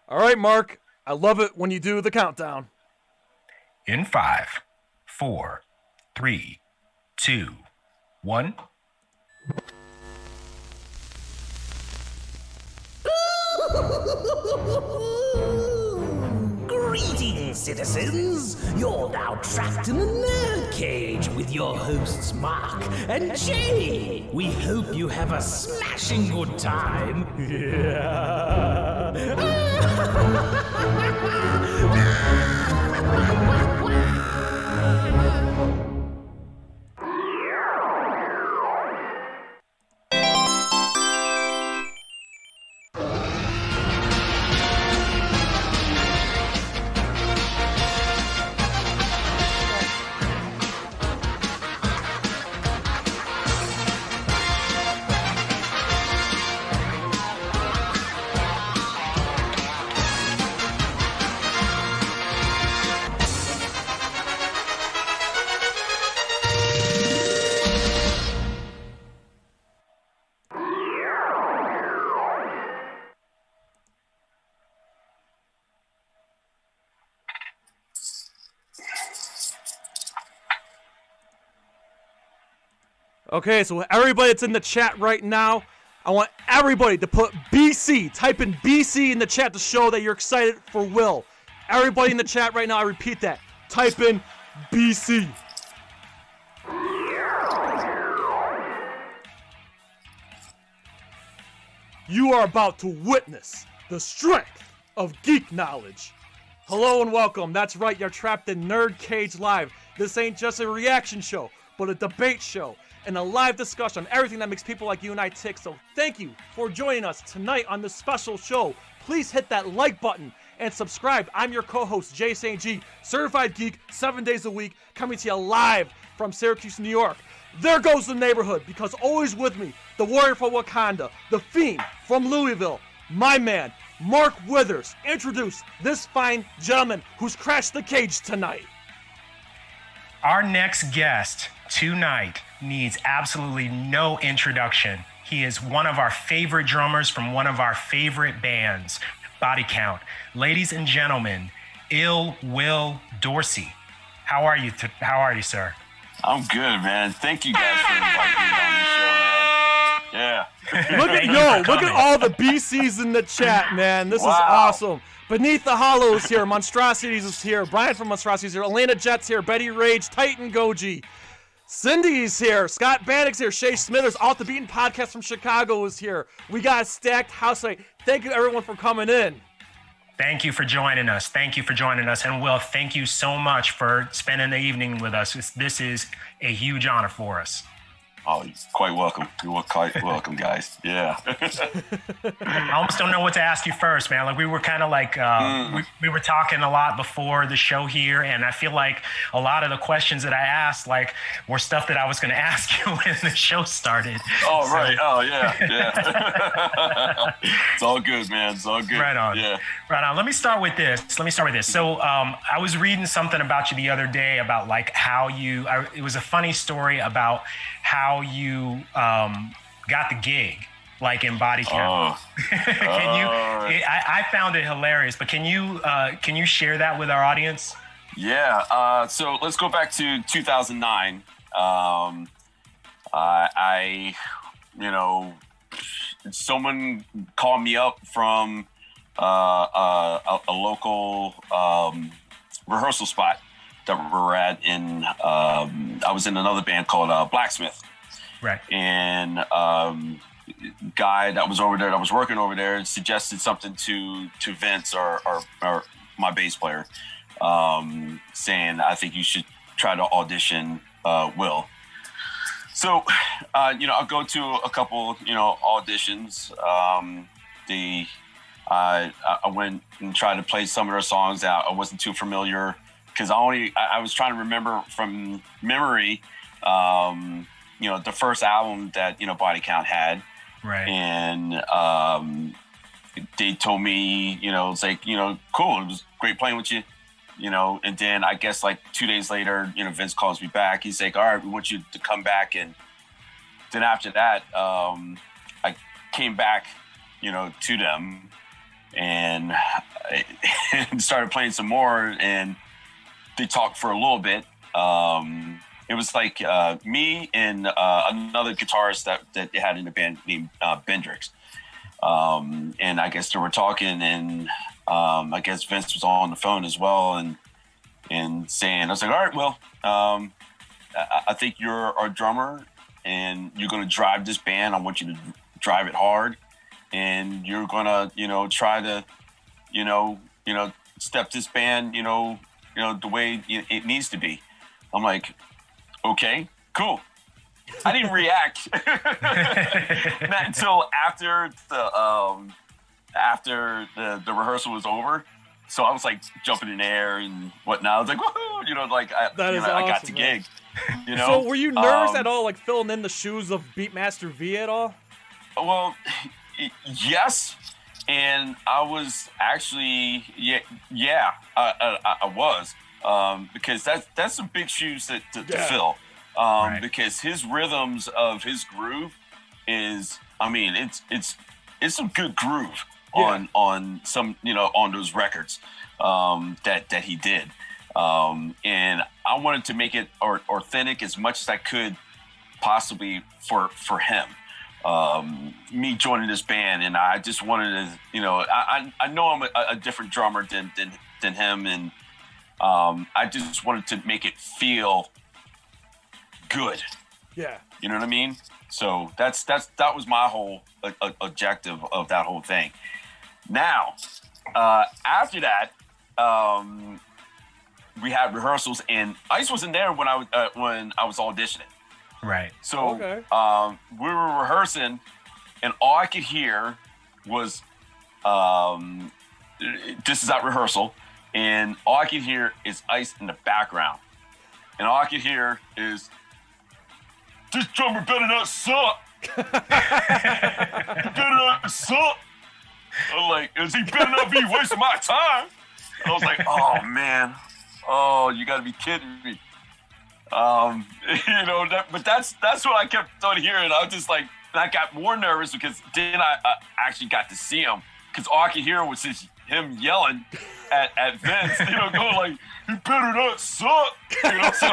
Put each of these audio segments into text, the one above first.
All right, Mark. I love it when you do the countdown. In 5, 4, 3, 2, 1. Greetings, citizens! You're now trapped in the nerd cage with your hosts Mark and Jay. We hope you have a smashing good time. Okay, so everybody that's in the chat right now, I want everybody to put BC. Type in BC in the chat to show that you're excited for Will. Everybody in the chat right now, I repeat that. Type in BC. You are about to witness the strength of geek knowledge. Hello and welcome. That's right, you're trapped in NerdCage Live. This ain't just a reaction show, but a debate show and a live discussion on everything that makes people like you and I tick. So thank you for joining us tonight on this special show. Please hit that like button and subscribe. I'm your co-host, Jay St. G, certified geek, 7 days a week, coming to you live from Syracuse, New York. There goes the neighborhood, because always with me, the warrior from Wakanda, the fiend from Louisville, my man, Mark Withers. Introduce this fine gentleman who's crashed the cage tonight. Our next guest tonight needs absolutely no introduction. He is one of our favorite drummers from one of our favorite bands, Body Count. Ladies and gentlemen, Ill Will Dorsey. How are you, sir? I'm good, man. Thank you guys for inviting me on this show, man. Yeah. Look at all the BCs in the chat, man. This is awesome. Beneath the Hollows here, Monstrosities is here, Brian from Monstrosities here, Elena Jet's here, Betty Rage, Titan Goji, Cindy's here, Scott Bannock's here, Shay Smithers, Off the Beaten Podcast from Chicago is here. We got a stacked house tonight. Thank you everyone for coming in. Thank you for joining us. And Will, thank you so much for spending the evening with us. This is a huge honor for us. Oh, you're quite welcome. You're quite welcome, guys. Yeah. I almost don't know what to ask you first, man. Like we were kind of like, we were talking a lot before the show here, and I feel like a lot of the questions that I asked, like, were stuff that I was going to ask you when the show started. Oh, right. Oh, yeah. It's all good, man. It's all good. Right on. Yeah. Right on. Let me start with this. So I was reading something about you the other day about like how it was a funny story about how you got the gig, like in Body Count. I found it hilarious, but can you share that with our audience? Yeah. So let's go back to 2009. Someone called me up from a local rehearsrsal spot that we were at I was in another band called Blacksmith. Right. And guy that was over there, that was working over there, suggested something to Vince or my bass player, saying, I think you should try to audition Will. So, I go to a couple, auditions. I went and tried to play some of their songs out. I wasn't too familiar because I was trying to remember from memory, the first album that, Body Count had. Right. And they told me, it's like, cool. It was great playing with you, and then I guess like 2 days later, Vince calls me back. He's like, all right, we want you to come back. And then after that, I came back, to them. And and started playing some more, and they talked for a little bit. It was like me and another guitarist that they had in the band named Bendrix. And I guess they were talking, and I guess Vince was on the phone as well, and saying, I was like, all right, well, I think you're our drummer, and you're going to drive this band. I want you to drive it hard, and you're going to, try to, step this band, the way it needs to be. I'm like, okay, cool. I didn't react not until after the rehearsal was over. So I was like jumping in the air and whatnot. I was like, woohoo! I got the gig. So were you nervous at all, like filling in the shoes of Beatmaster V at all? Well, yes. And I was actually, I was. Because that's some big shoes to fill. Because his rhythms of his groove is, it's some good groove on some, on those records that he did. And I wanted to make it authentic as much as I could possibly for him. Me joining this band, and I just wanted to, I know I'm a different drummer than him, and I just wanted to make it feel good. Yeah. You know what I mean? So that was my whole objective of that whole thing. Now, after that, we had rehearsals, and Ice wasn't there when I was auditioning. Right. So we were rehearsing, and all I could hear was this is at rehearsal. And all I could hear is Ice in the background. And all I could hear is, this drummer better not suck. He better not suck. I'm like, he better not be wasting my time. And I was like, oh, man. Oh, you got to be kidding me. But that's what I kept on hearing. I was just like, and I got more nervous because then I actually got to see him. Because all I could hear was him yelling at Vince, going like, "You better not suck," So,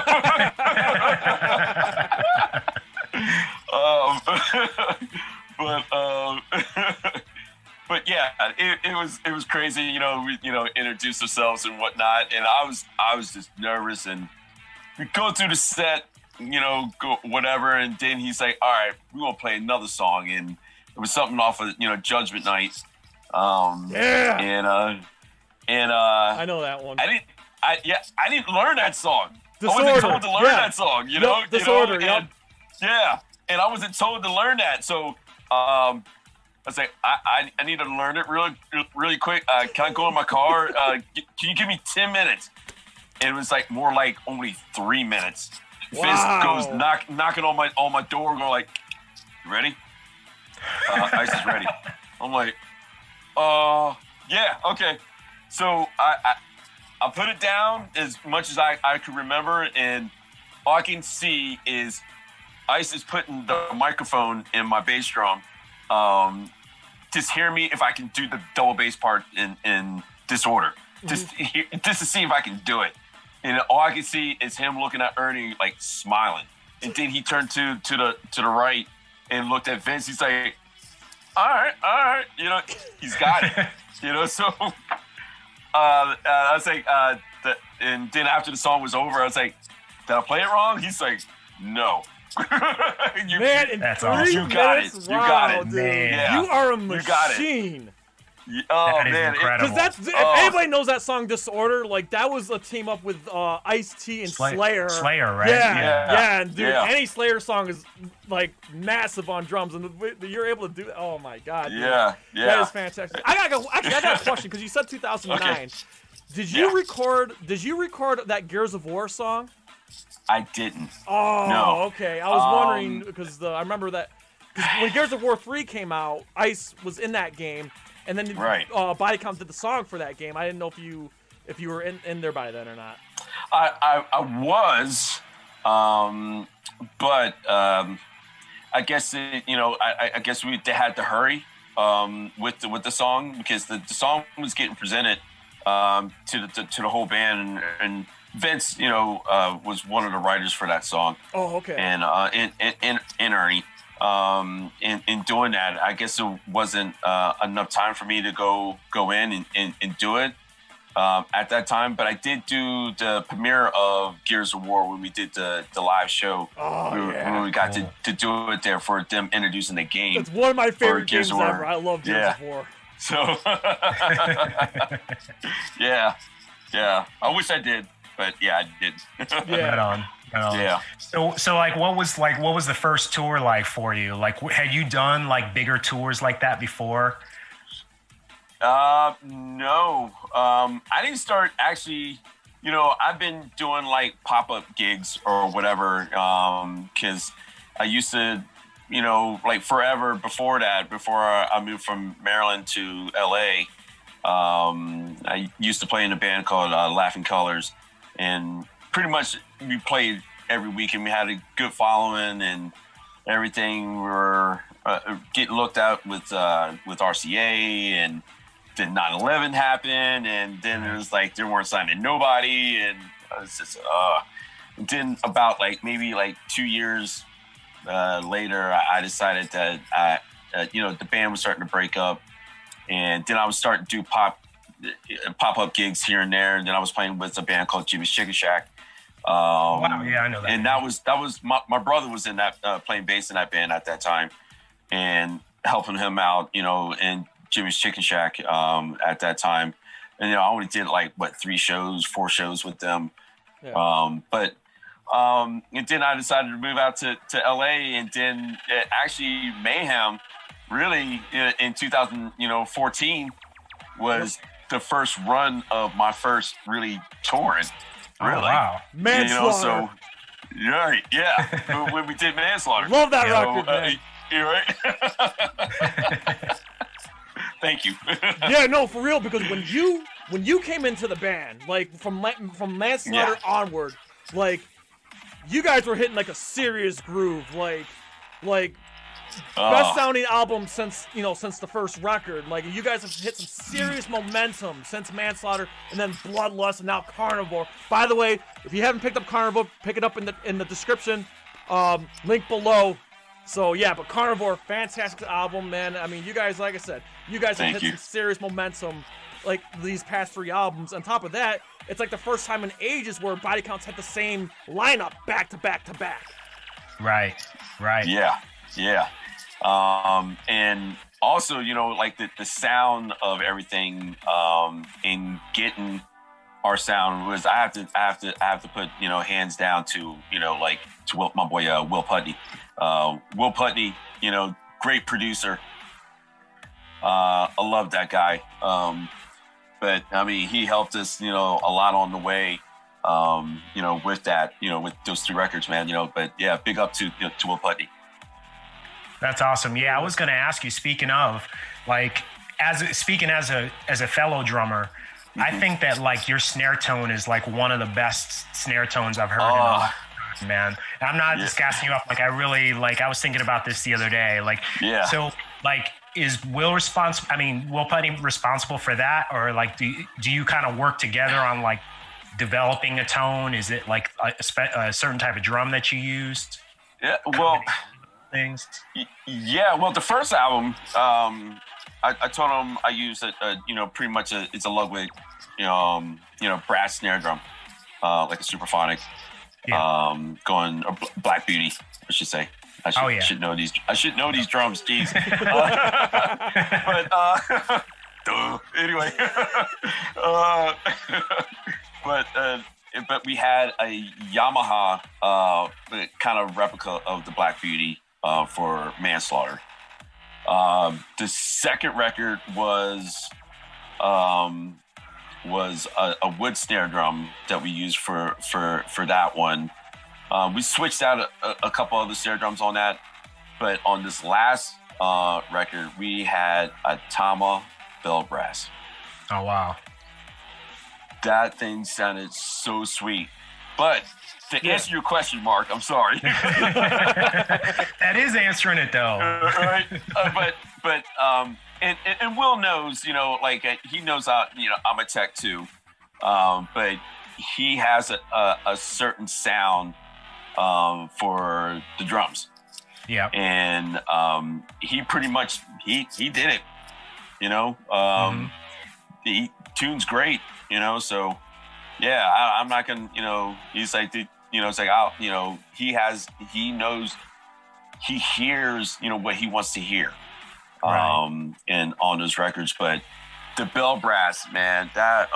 but yeah, it was crazy. We introduced ourselves and whatnot, and I was just nervous, and we go through the set, go whatever, and then he's like, "All right, we're gonna play another song," and it was something off of Judgment Night. And I know that one. I didn't learn that song. Disorder. I wasn't told to learn that song, Disorder, and I wasn't told to learn that. So I was like, I need to learn it really quick. Can I go in my car? Can you give me 10 minutes? And it was like more like only 3 minutes. Wow. Fist goes knocking on my door, going like, "You ready?" Ice is ready. I'm like, yeah, okay. So I put it down as much as I could remember, and all I can see is Ice is putting the microphone in my bass drum. Just hear me if I can do the double bass part in Disorder. Just to see if I can do it. And all I can see is him looking at Ernie like smiling. And then he turned to the right and looked at Vince. He's like, all right, he's got it. So I was like, and then after the song was over, I was like, did I play it wrong? He's like, no. That's awesome. You got it. Dude. You got it. Man. Yeah. You are a machine. Oh, that man. Because if anybody knows that song Disorder, like that was a team up with Ice-T and Slayer. Slayer, right? Yeah. And dude, any Slayer song is like massive on drums, and you're able to do that. Oh my God. Dude. Yeah. That is fantastic. I got a question because you said 2009. Okay. Did you record that Gears of War song? I didn't. Oh, no. Okay. I was wondering because I remember that when Gears of War 3 came out, Ice was in that game. And then Body Count did the song for that game. I didn't know if you were in there by then or not. I was, but I guess I guess they had to hurry with the song, because the song was getting presented to the whole band, and Vince, was one of the writers for that song. Oh, okay. And in Ernie, in doing that, I guess it wasn't enough time for me to go in and do it at that time. But I did do the premiere of Gears of War when we did the live show. When we got to do it there for them introducing the game. It's one of my favorite games Gears of War. ever. I love Gears of War. So, yeah. I wish I did, but yeah, I did. Yeah. Right on. Yeah. So like, what was the first tour like for you? Like, had you done like bigger tours like that before? No. I didn't start actually. I've been doing like pop-up gigs or whatever. Because I used to, like forever before that, before I moved from Maryland to LA. I used to play in a band called Laughing Colors, and pretty much we played every week, and we had a good following and everything. We were getting looked at with RCA, and then 9/11 happened, and then it was like they weren't signing nobody, and I was just then about maybe 2 years later, I decided that the band was starting to break up, and then I was starting to do pop-up gigs here and there, and then I was playing with a band called Jimmy's Chicken Shack. Wow, yeah, I know that. And that was my brother was in that playing bass in that band at that time, and helping him out, in Jimmy's Chicken Shack at that time. And I only did 4 shows with them. Yeah. And then I decided to move out to LA, and then actually Mayhem really in 2014 was the first run of my first really touring. Really? Oh, wow. Manslaughter. Right, yeah. when we did Manslaughter. Love that record, man. You're right. Thank you. Yeah, no, for real, because when you came into the band, from Manslaughter onward, you guys were hitting a serious groove, best sounding album since the first record. You guys have hit some serious momentum since Manslaughter, and then Bloodlust, and now Carnivore. By the way, if you haven't picked up Carnivore, pick it up in the description, link below. So yeah, but Carnivore, fantastic album, man. I mean, you guys, like I said, you guys have hit some serious momentum these past 3 albums. On top of that, it's the first time in ages where Body Counts had the same lineup back to back to back. Right. Yeah. And also, the sound of everything, in getting our sound was I have to put hands down to my boy Will Putney. Will Putney, great producer. I love that guy. But I mean, he helped us, a lot on the way. With that, with those 2 records, man. But yeah, big up to Will Putney. That's awesome. Yeah, I was going to ask you. Speaking of, as a fellow drummer, I think that your snare tone is one of the best snare tones I've heard in a long time, man. And I'm not just gassing you up. I really I was thinking about this the other day. So is Will Putney responsible for that, or do you kind of work together on developing a tone? Is it a certain type of drum that you used? Yeah, well, things. Yeah, well, the first album, I told him I used pretty much it's a Ludwig, brass snare drum, like a Superphonic, going Black Beauty, I should say. I should know these. I should know these drums. Jeez. Anyway. But we had a Yamaha kind of replica of the Black Beauty for Manslaughter. The second record was a wood snare drum that we used for that one. We switched out a couple other snare drums on that, but on this last record, we had a Tama bell brass. Oh, wow. That thing sounded so sweet. But To answer your question, Mark, I'm sorry. That is answering it though. Right. And Will knows, like he knows I'm a tech too, but he has a certain sound for the drums. Yeah. And he pretty much he did it. The tune's great. So yeah, I'm not gonna. He's like it's like he knows, he hears what he wants to hear. Right. And on those records, but the bell brass, man, that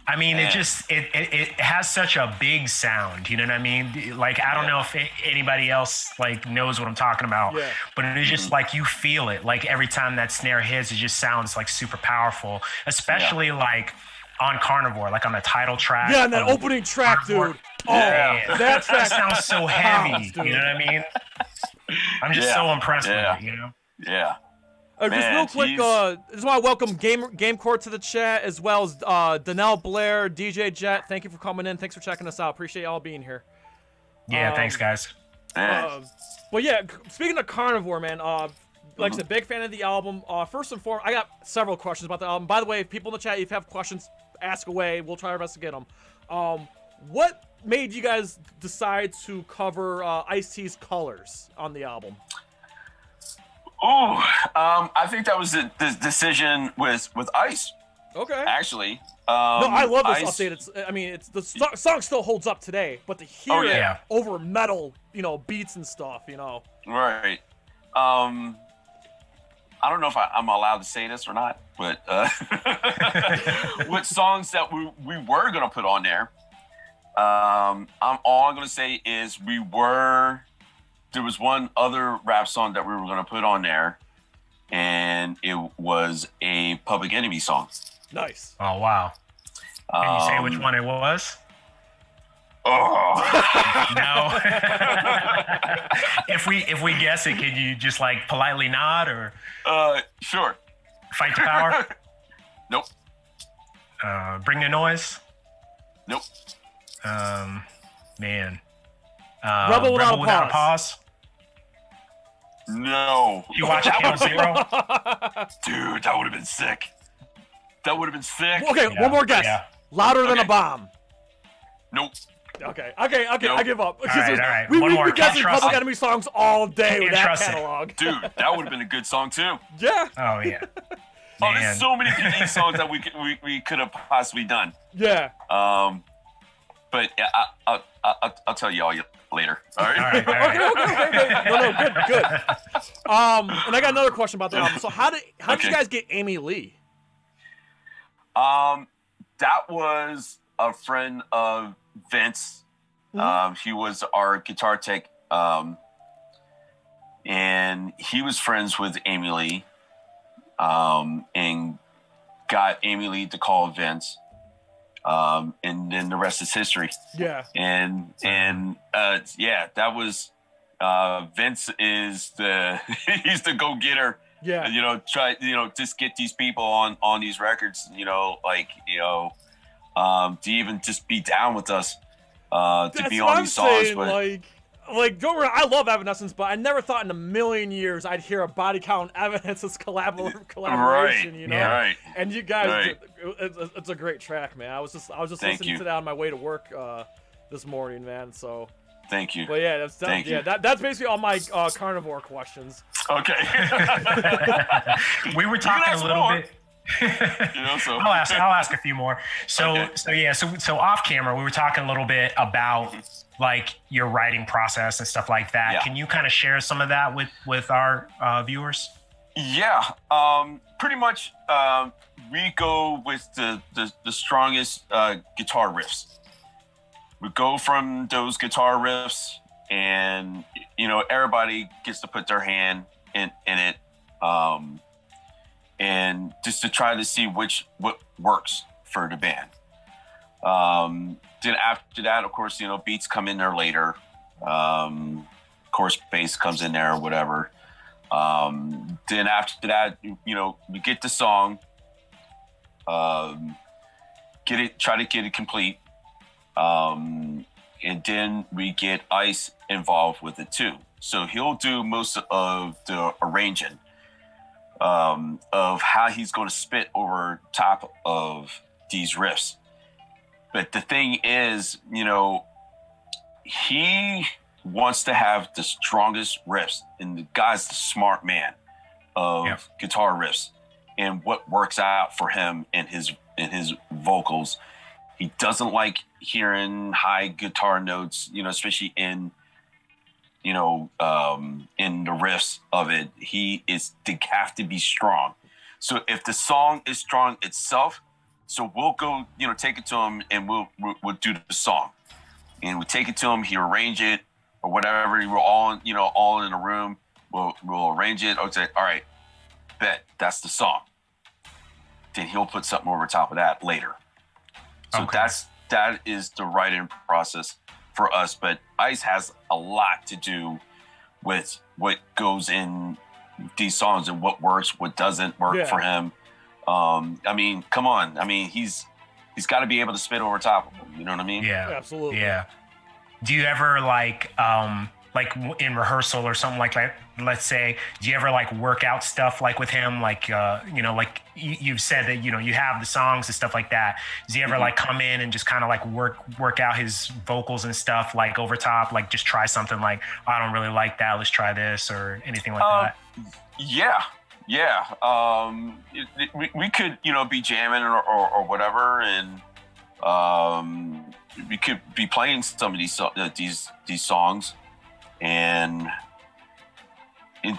I mean, man. It has such a big sound, you know what I mean? Like, I don't know if anybody else like knows what I'm talking about, but it is just like you feel it. Like every time that snare hits, it just sounds like super powerful, especially like on Carnivore, like on the title track. Yeah, and that opening track, dude. That track sounds so heavy. You know what I mean? I'm just so impressed with it, Yeah. Just real quick, just want to welcome Game Court to the chat, as well as Danelle Blair, DJ Jet. Thank you for coming in. Thanks for checking us out. Appreciate y'all being here. Yeah, thanks, guys. But yeah, speaking of Carnivore, man, like I said, big fan of the album. First and foremost, I got several questions about the album. By the way, people in the chat, if you have questions, ask away. We'll try our best to get them. What made you guys decide to cover Ice-T's Colors on the album? I think that was the decision with Ice. Okay. Actually. No, I love this Ice, update. The song still holds up today, but to hear it over metal, beats and stuff, Right. I don't know if I'm allowed to say this or not, but what songs that we were going to put on there, all I'm going to say is there was one other rap song that we were going to put on there, and it was a Public Enemy song. Nice. Oh, wow. Can you say which one it was? Oh. No. If we guess it, can you just like politely nod or? Sure. Fight the Power? Nope. Bring the Noise? Nope. Man. Rebel Without a Pause? No. You watch Kill Zero? Dude, that would have been sick. Okay, one more guess. Yeah. Louder Than a Bomb. Nope. Okay, nope. I give up. All right. We've been guessing Public Enemy songs all day with that catalog. Dude, that would have been a good song too. Yeah. Oh yeah. There's so many PD songs that we could have possibly done. Yeah. But I'll tell you all later. All right. Okay. No, good. And I got another question about the album. So how did you guys get Amy Lee? That was a friend of Vince. He was our guitar tech, and he was friends with Amy Lee, and got Amy Lee to call Vince, and then the rest is history. Yeah. And that was Vince is he's the go-getter. Yeah. Just get these people on these records, to even just be down with us, to be on these songs. But like don't worry, I love Evanescence, but I never thought in a million years I'd hear a Body Count Evanescence collaboration. Right. Right. And you guys, it's a great track, man. I was just listening to that on my way to work this morning, man. So. Thank you. But yeah, that's basically all my Carnivore questions. Okay. We were talking a little bit. I'll ask a few more. So off camera, we were talking a little bit about like your writing process and stuff like that. Yeah. Can you kind of share some of that with our viewers? Yeah. Pretty much, we go with the strongest guitar riffs. We go from those guitar riffs, and everybody gets to put their hand in it, and just to try to see what works for the band. Then after that, of course, beats come in there later. Of course, bass comes in there or whatever. Then after that, we get the song, try to get it complete. and then we get Ice involved with it too. So he'll do most of the arranging of how he's going to spit over top of these riffs. But the thing is, he wants to have the strongest riffs, and the guy's the smart man of guitar riffs and what works out for him in his vocals. He doesn't like hearing high guitar notes, especially in the riffs of it. They have to be strong. So if the song is strong itself, so we'll go, take it to him and we'll do the song. And we take it to him, he arrange it or whatever. We're all in a room. We'll arrange it. I'll say, all right, bet that's the song. Then he'll put something over top of that later. So that is the writing process for us. But Ice has a lot to do with what goes in these songs and what works, what doesn't work for him. I mean, come on. I mean, he's got to be able to spit over top of them. You know what I mean? Yeah, absolutely. Yeah. Do you ever like in rehearsal or something like that? Let's say, do you ever like work out stuff like with him? Like, like you've said that, you have the songs and stuff like that. Does he ever like come in and just kind of like work out his vocals and stuff like over top, like just try something like, oh, I don't really like that, let's try this or anything like that? Yeah. We could, be jamming or whatever. And we could be playing some of these songs, and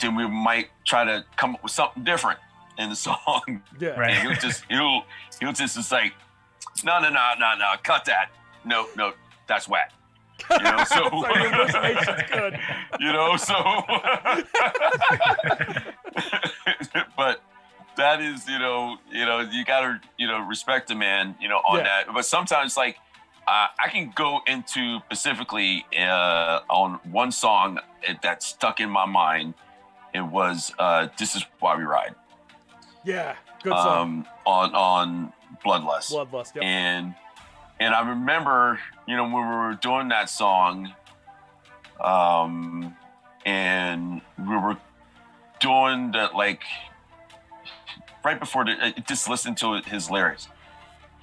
then we might try to come up with something different in the song. Yeah. Right. And he'll just like, no, cut that. No, that's whack. So Your impersonation's good. But that is, you gotta, respect the man, on that. But sometimes, like, I can go into specifically on one song that stuck in my mind. It was "This Is Why We Ride." Yeah, good song. On Bloodlust. Bloodlust, yep. And I remember, when we were doing that song, and we were doing that, like, right before just listening to his lyrics,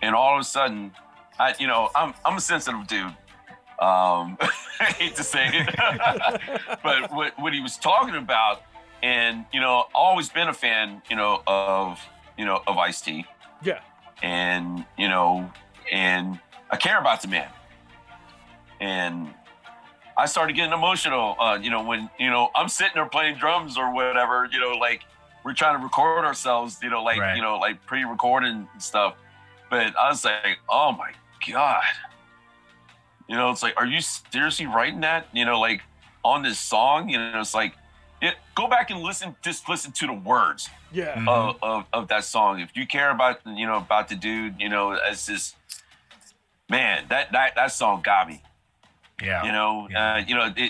and all of a sudden, I'm a sensitive dude. I hate to say it, but what he was talking about, and I've always been a fan, of Ice-T. Yeah. And and I care about the man. And I started getting emotional, when I'm sitting there playing drums or whatever, like we're trying to record ourselves, Right. like pre-recording and stuff. But I was like, oh my God. It's like, are you seriously writing that? Like on this song? It's like, go back and listen to the words of that song. If you care about, about the dude, it's just, man, that song got me. Yeah.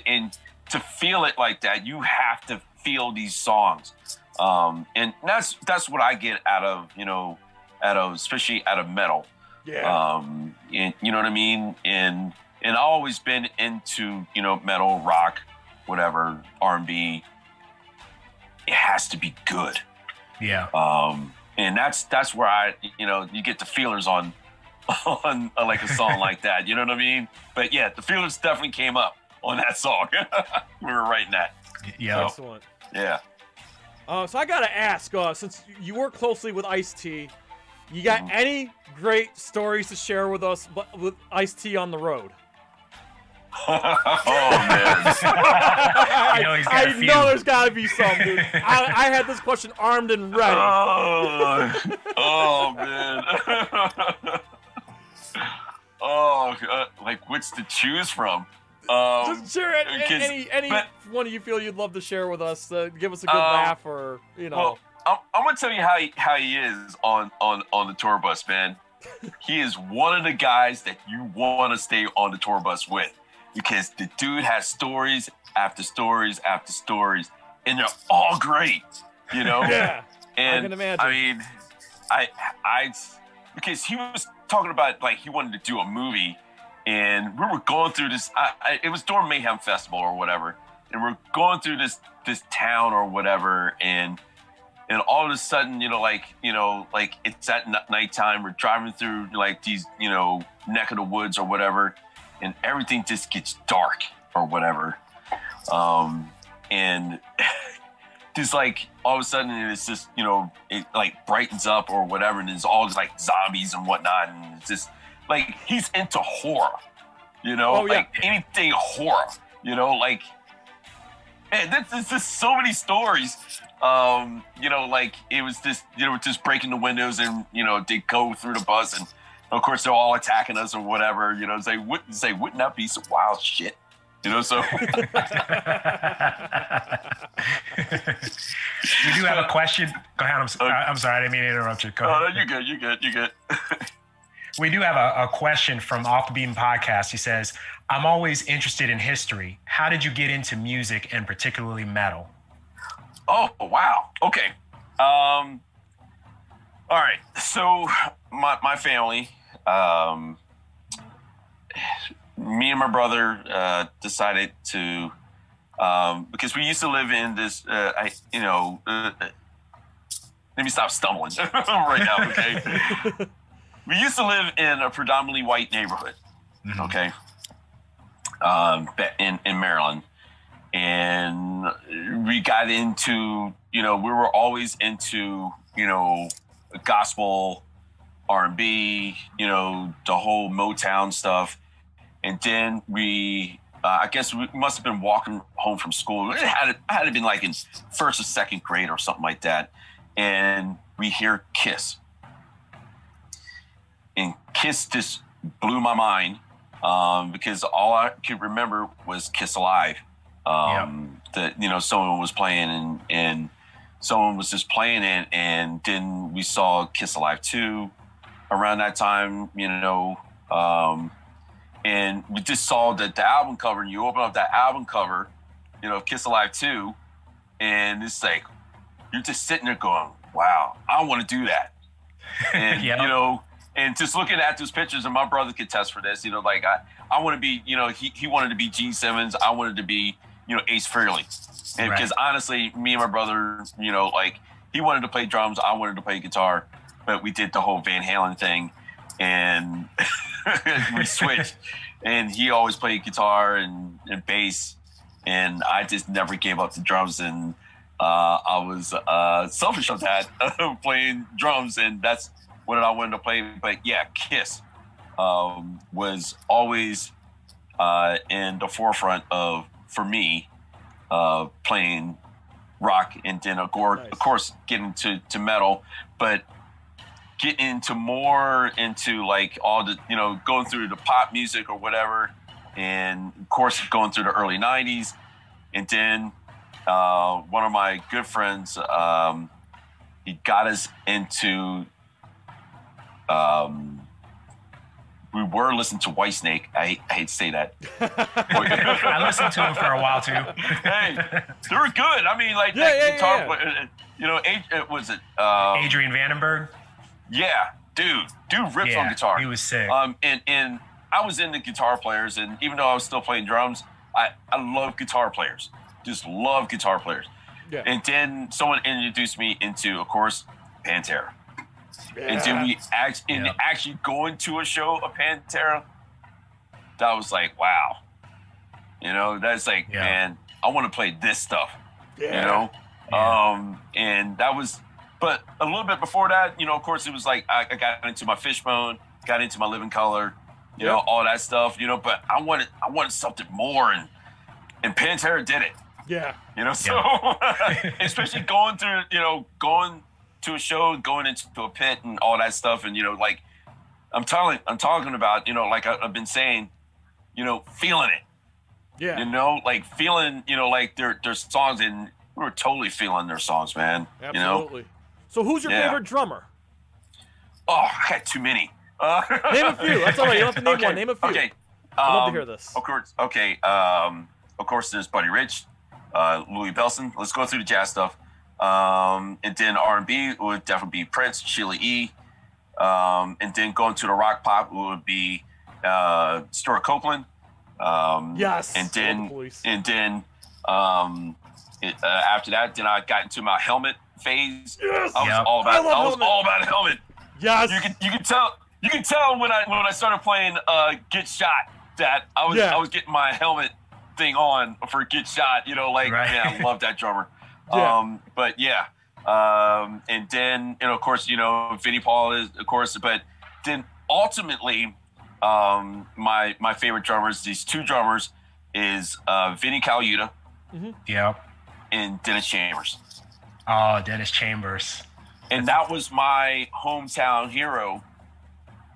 And to feel it like that, you have to feel these songs. And that's what I get out of especially out of metal. Yeah. And you know what I mean? And I've always been into, metal, rock, whatever, R&B. It has to be good. Yeah. And that's where you get the feelers on like a song like that. You know what I mean? But yeah, the feelers definitely came up on that song. We were writing that. Yeah. Excellent. Yeah. So I gotta ask, since you work closely with Ice-T, you got any great stories to share with us with Ice-T on the road? Oh man. I know there's gotta be some, dude. I had this question armed and ready. Oh man. Like which to choose from? Just share any one you feel you'd love to share with us. Give us a good laugh, or Well, I'm gonna tell you how he is on the tour bus, man. He is one of the guys that you want to stay on the tour bus with, because the dude has stories after stories after stories, and they're all great. Yeah. And I can imagine. I mean, I because he was talking about, like, he wanted to do a movie, and we were going through this. It was during Mayhem Festival or whatever, and we're going through this town or whatever, and all of a sudden, like it's at nighttime. We're driving through like these, neck of the woods or whatever, and everything just gets dark or whatever, and just like all of a sudden it's just it like brightens up or whatever, and there's all like zombies and whatnot, and it's just like he's into horror, like anything horror, like man, there's just so many stories. Like it was just breaking the windows and they go through the bus, and of course they're all attacking us or whatever. Wouldn't that be some wild shit? So we do have a question. Go ahead. I'm sorry, I didn't mean to interrupt you. Go ahead. No, you're good. We do have a question from Off the Beam Podcast. He says, "I'm always interested in history. How did you get into music and particularly metal?" Oh, wow. Okay. All right. So my family, me and my brother decided to, because we used to live in this, let me stop stumbling right now, okay? We used to live in a predominantly white neighborhood, okay, in Maryland. And we got into, we were always into, gospel, R&B, the whole Motown stuff. And then I guess we must have been walking home from school. It had to been like in first or second grade or something like that. And we hear Kiss. And Kiss just blew my mind because all I could remember was Kiss Alive. That someone was playing and someone was just playing it, and then we saw Kiss Alive 2 around that time, and we just saw the album cover, and you open up that album cover, Kiss Alive 2, and it's like you're just sitting there going, wow, I want to do that. And and just looking at those pictures, and my brother could test for this, like I want to be, he wanted to be Gene Simmons, I wanted to be Ace Frehley. And because honestly, me and my brother, like he wanted to play drums, I wanted to play guitar, but we did the whole Van Halen thing, and we switched. And he always played guitar and bass, and I just never gave up the drums. And I was selfish of that, playing drums, and that's what I wanted to play. But yeah, Kiss was always in the forefront for me, playing rock, and then of course getting to metal, but getting into more into like all the going through the pop music or whatever, and of course going through the early 90s. And then one of my good friends, he got us into we were listening to Whitesnake. I hate to say that. I listened to him for a while too. Hey, they were good. I mean, like that guitar player, was it Adrian Vandenberg? Yeah, dude rips on guitar. He was sick. And I was into guitar players, and even though I was still playing drums, I love guitar players. Just love guitar players. Yeah. And then someone introduced me into, of course, Pantera. Yeah. And then we actually going to a show of Pantera, that was like, wow. That's like, man, I want to play this stuff. Yeah. And that was, but a little bit before that, of course, it was like I got into my Fishbone, got into my Living Color, all that stuff, but I wanted something more, and Pantera did it. Yeah. So especially going through, going to a show, going into a pit and all that stuff, and like I'm talking about, like I've been saying, feeling it. Yeah. Like feeling, like their songs, and we were totally feeling their sons, man. Absolutely. So who's your favorite drummer? Oh, I got too many. Name a few. That's all right. You don't have to name one. Name a few. Okay. I'd love to hear this. Of course. Okay. Of course, there's Buddy Rich, Louis Bellson. Let's go through the jazz stuff. And then R&B would definitely be Prince, Sheila E. And then going to the rock pop would be Stuart Copeland. Yes. And then, Police. after that, then I got into my helmet phase. Yes. I was all about helmet. Yes. You can tell when I started playing Get Shot that I was getting my helmet thing on for Get Shot. You know, like man, I love that drummer. Yeah. But yeah. And then of course Vinnie Paul is of course, but then ultimately my favorite drummers, these two drummers, is Vinnie Colaiuta. Mm-hmm. Yep. And Dennis Chambers. Oh, Dennis Chambers. And that was my hometown hero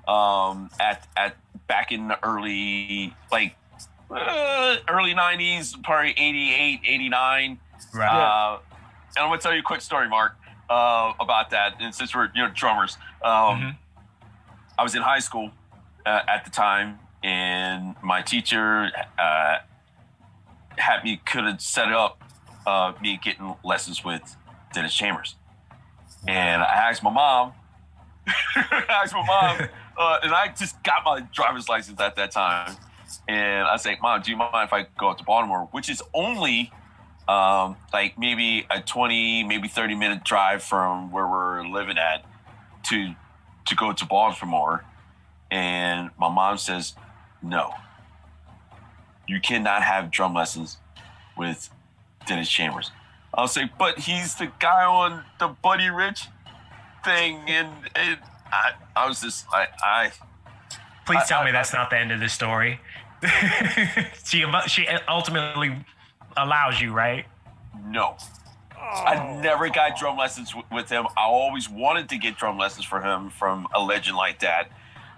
at back in the early 90s, probably 88, 89. Right. And I'm going to tell you a quick story, Mark, about that. And since we're drummers, I was in high school at the time, and my teacher could have set up me getting lessons with Dennis Chambers. And I asked my mom, and I just got my driver's license at that time. And I said, Mom, do you mind if I go up to Baltimore? Which is only maybe a 20, maybe 30-minute drive from where we're living at to go to Baltimore. And my mom says, no, you cannot have drum lessons with Dennis Chambers. I'll say, but he's the guy on the Buddy Rich thing. And I was just, Please tell me that's not the end of the story. She ultimately allows you, right? No. I never got drum lessons with him. I always wanted to get drum lessons for him from a legend like that.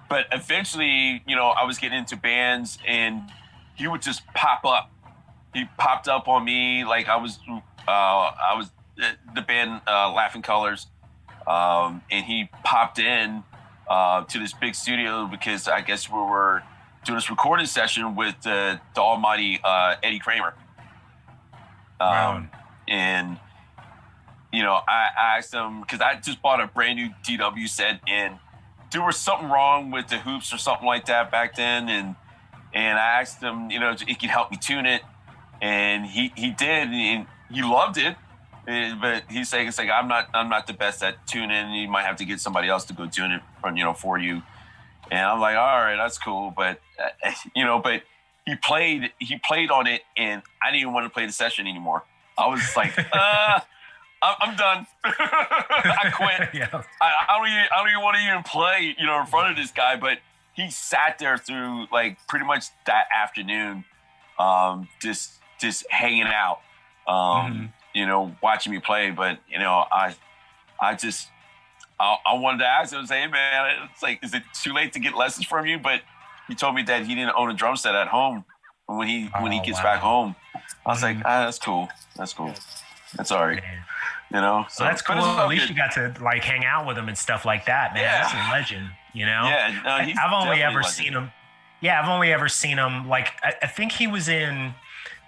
But eventually, I was getting into bands, and he would just pop up. He popped up on me like I was the band Laughing Colors, and he popped in to this big studio because I guess we were doing this recording session with the almighty Eddie Kramer. Wow. And I asked him, because I just bought a brand new DW set, and there was something wrong with the hoops or something like that back then, and I asked him, if he could help me tune it, and he did, and he loved it. But he's saying, I'm not the best at tuning. You might have to get somebody else to go tune it for you. And I'm like, all right, that's cool. But but he played on it, and I didn't even want to play the session anymore. I was like, I'm done. I quit. Yeah. I don't even want to even play, in front of this guy. But he sat there through pretty much that afternoon, just hanging out, watching me play. But I wanted to ask him, say, hey man, it's is it too late to get lessons from you? But he told me that he didn't own a drum set at home when he gets back home. I was like, that's cool. That's cool. That's all right. Man. So that's cool. At least you got to hang out with him and stuff like that, man. Yeah. That's a legend, Yeah, no, he's I've only ever legend. seen him. Yeah, I've only ever seen him. I think he was in.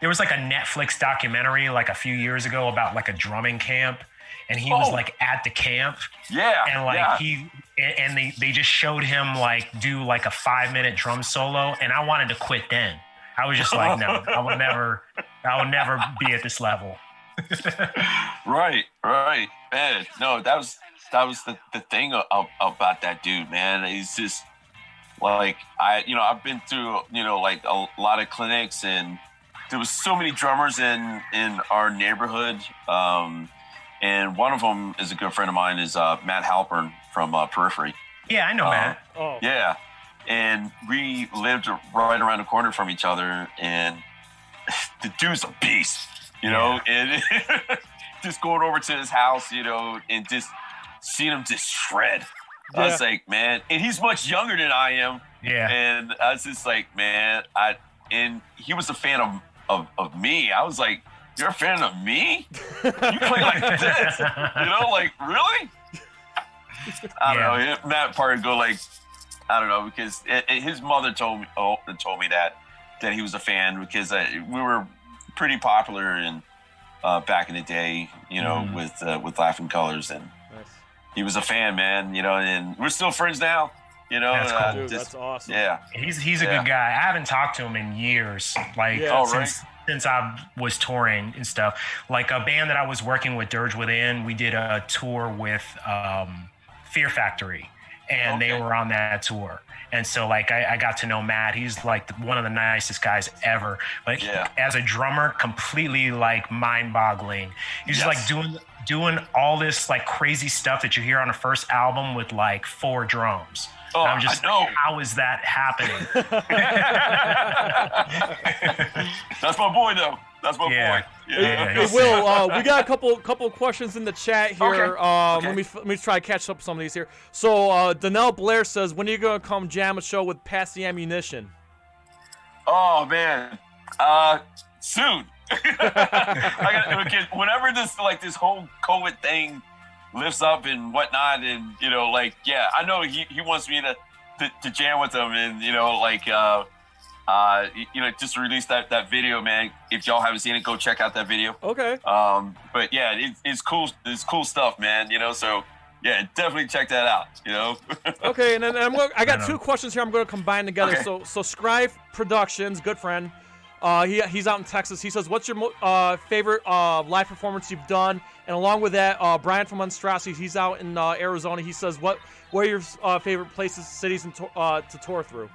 There was a Netflix documentary a few years ago about a drumming camp, and he was at the camp. Yeah. And they just showed him do a 5-minute drum solo, and I wanted to quit then. I was just like, no, I will never be at this level. Right, man. No, that was the thing about that dude, man. He's just I've been through a lot of clinics, and there was so many drummers in our neighborhood, and one of them is a good friend of mine, is Matt Halpern from Periphery. Yeah, I know Matt. Oh. Yeah, and we lived right around the corner from each other, and the dude's a beast, and just going over to his house, and just seeing him just shred. I was like, man, and he's much younger than I am. Yeah. And I was just like, man, and he was a fan of me. I was like, you're a fan of me? You play like this? Really? I don't know. Matt Parker go I don't know, because his mother told me that he was a fan, because we were pretty popular in back in the day, with Laughing Colors, and Nice. he was a fan, man, and we're still friends now. You know, That's cool. Dude, that's awesome. Yeah, he's a good guy. I haven't talked to him in years, like since I was touring and stuff. Like a band that I was working with, Dirge Within, we did a tour with Fear Factory, and they were on that tour. And so, like, I got to know Matt. He's like one of the nicest guys ever. But as a drummer, completely like mind-boggling. He's just like doing all this like crazy stuff that you hear on the first album with like 4 drums. Oh, I'm just I know. How is that happening? That's my boy, though. That's my boy. Yeah. Hey, Will, we got a couple of questions in the chat here. Let me try to catch up with some of these here. So, Donnell Blair says, when are you going to come jam a show with Pass the Ammunition? Oh, man. Soon. Whenever this whole COVID thing lifts up and whatnot, and I know he wants me to jam with him, and just release that video, man. If y'all haven't seen it, go check out that video. Okay. But yeah, it's cool. It's cool stuff, man. So yeah, definitely check that out. Okay, and then I got 2 questions here. I'm going to combine together. Okay. So Scrive Productions, good friend. He's out in Texas. He says, "What's your favorite live performance you've done?" And along with that, Brian from Monstrosity, he's out in Arizona. He says, "What are your favorite places, cities, and to tour through?"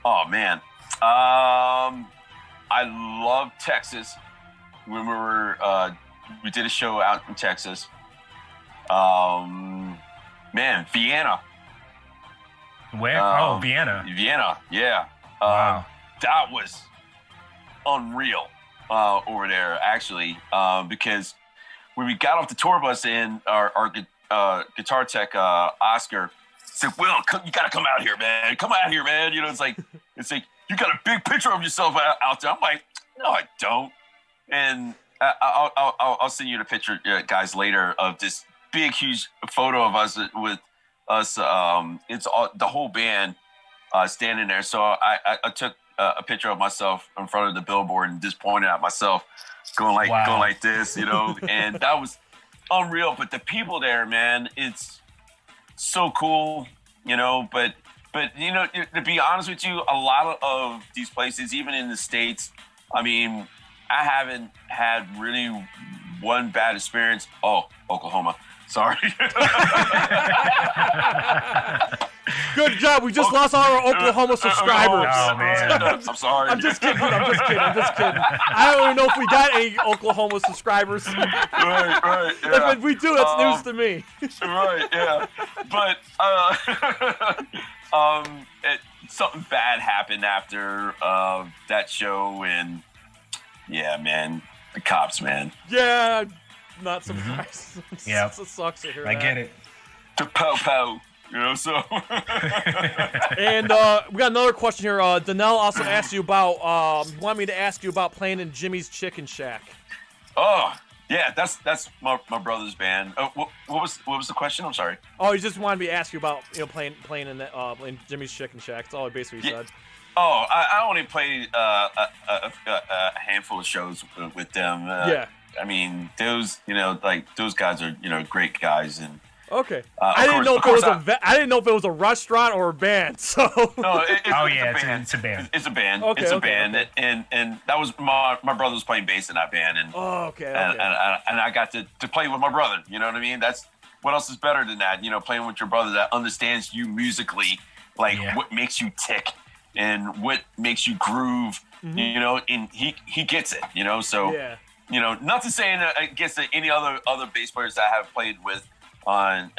Oh man, I love Texas. When we did a show out in Texas. Man, Vienna. Where? Vienna. Vienna, yeah. Wow. That was unreal over there, actually, because when we got off the tour bus and our guitar tech, Oscar, said, "Will, you got to come out here, man. Come out here, man." It's like you got a big picture of yourself out there. I'm like, no, I don't. And I'll send you the picture, guys, later of this big, huge photo of us with us. It's the whole band standing there. So I took a picture of myself in front of the billboard and just pointed at myself, going like this, and that was unreal. But the people there, man, it's so cool, but to be honest with you, a lot of these places, even in the States, I mean, I haven't had really one bad experience. Oh, Oklahoma. Sorry. Good job. We just lost all our Oklahoma subscribers. Oh, man. I'm sorry. I'm just kidding. I don't even know if we got any Oklahoma subscribers. Right. Yeah. If we do, that's news to me. Right, yeah. But something bad happened after that show, and yeah, man, the cops, man. Yeah, not surprised. Yeah, it sucks to hear I that. get it. To po, so. And we got another question here. Donnell also asked you about. He wanted me to ask you about playing in Jimmy's Chicken Shack. Oh. Yeah, that's my brother's band. What was the question? I'm sorry. Oh, he just wanted me to ask you about playing in Jimmy's Chicken Shack. That's all he basically said. Oh, I only played a handful of shows with them. Yeah. I mean, those those guys are great guys, and okay. I didn't know if it was a restaurant or a band. So. No, it's a band. It's a band. Okay, it's a band, okay. And that was my brother was playing bass in that band, and okay. And I got to play with my brother. You know what I mean? That's what else is better than that? Playing with your brother that understands you musically, what makes you tick and what makes you groove. Mm-hmm. And he gets it. So. Yeah. Not to say against any other bass players that I have played with on,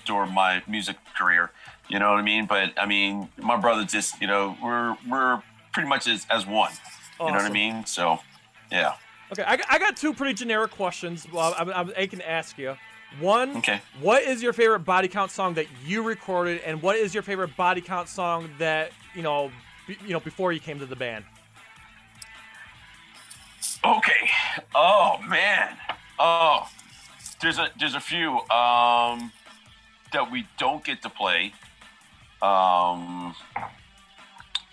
during my music career, you know what I mean? But I mean, my brother just, we're pretty much as one, you know what I mean? So, yeah. Okay, I got 2 pretty generic questions. Well, I can ask you. One, okay. What is your favorite body count song that you recorded, and what is your favorite body count song that before you came to the band? Okay. Oh man. Oh, there's a few that we don't get to play,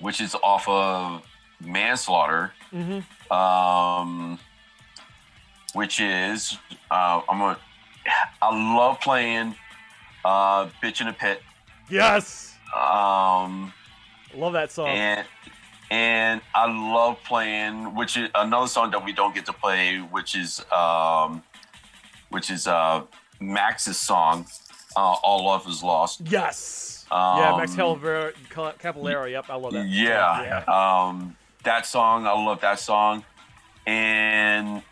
which is off of Manslaughter. Mm-hmm. Which is I love playing "Bitch in a Pit" Yes. Um, Love that song. and I love playing, which is another song that we don't get to play, which is Max's song, All Love Is Lost. Yes. Max Cavalera. Yep, I love that. Yeah. That song, I love that song. And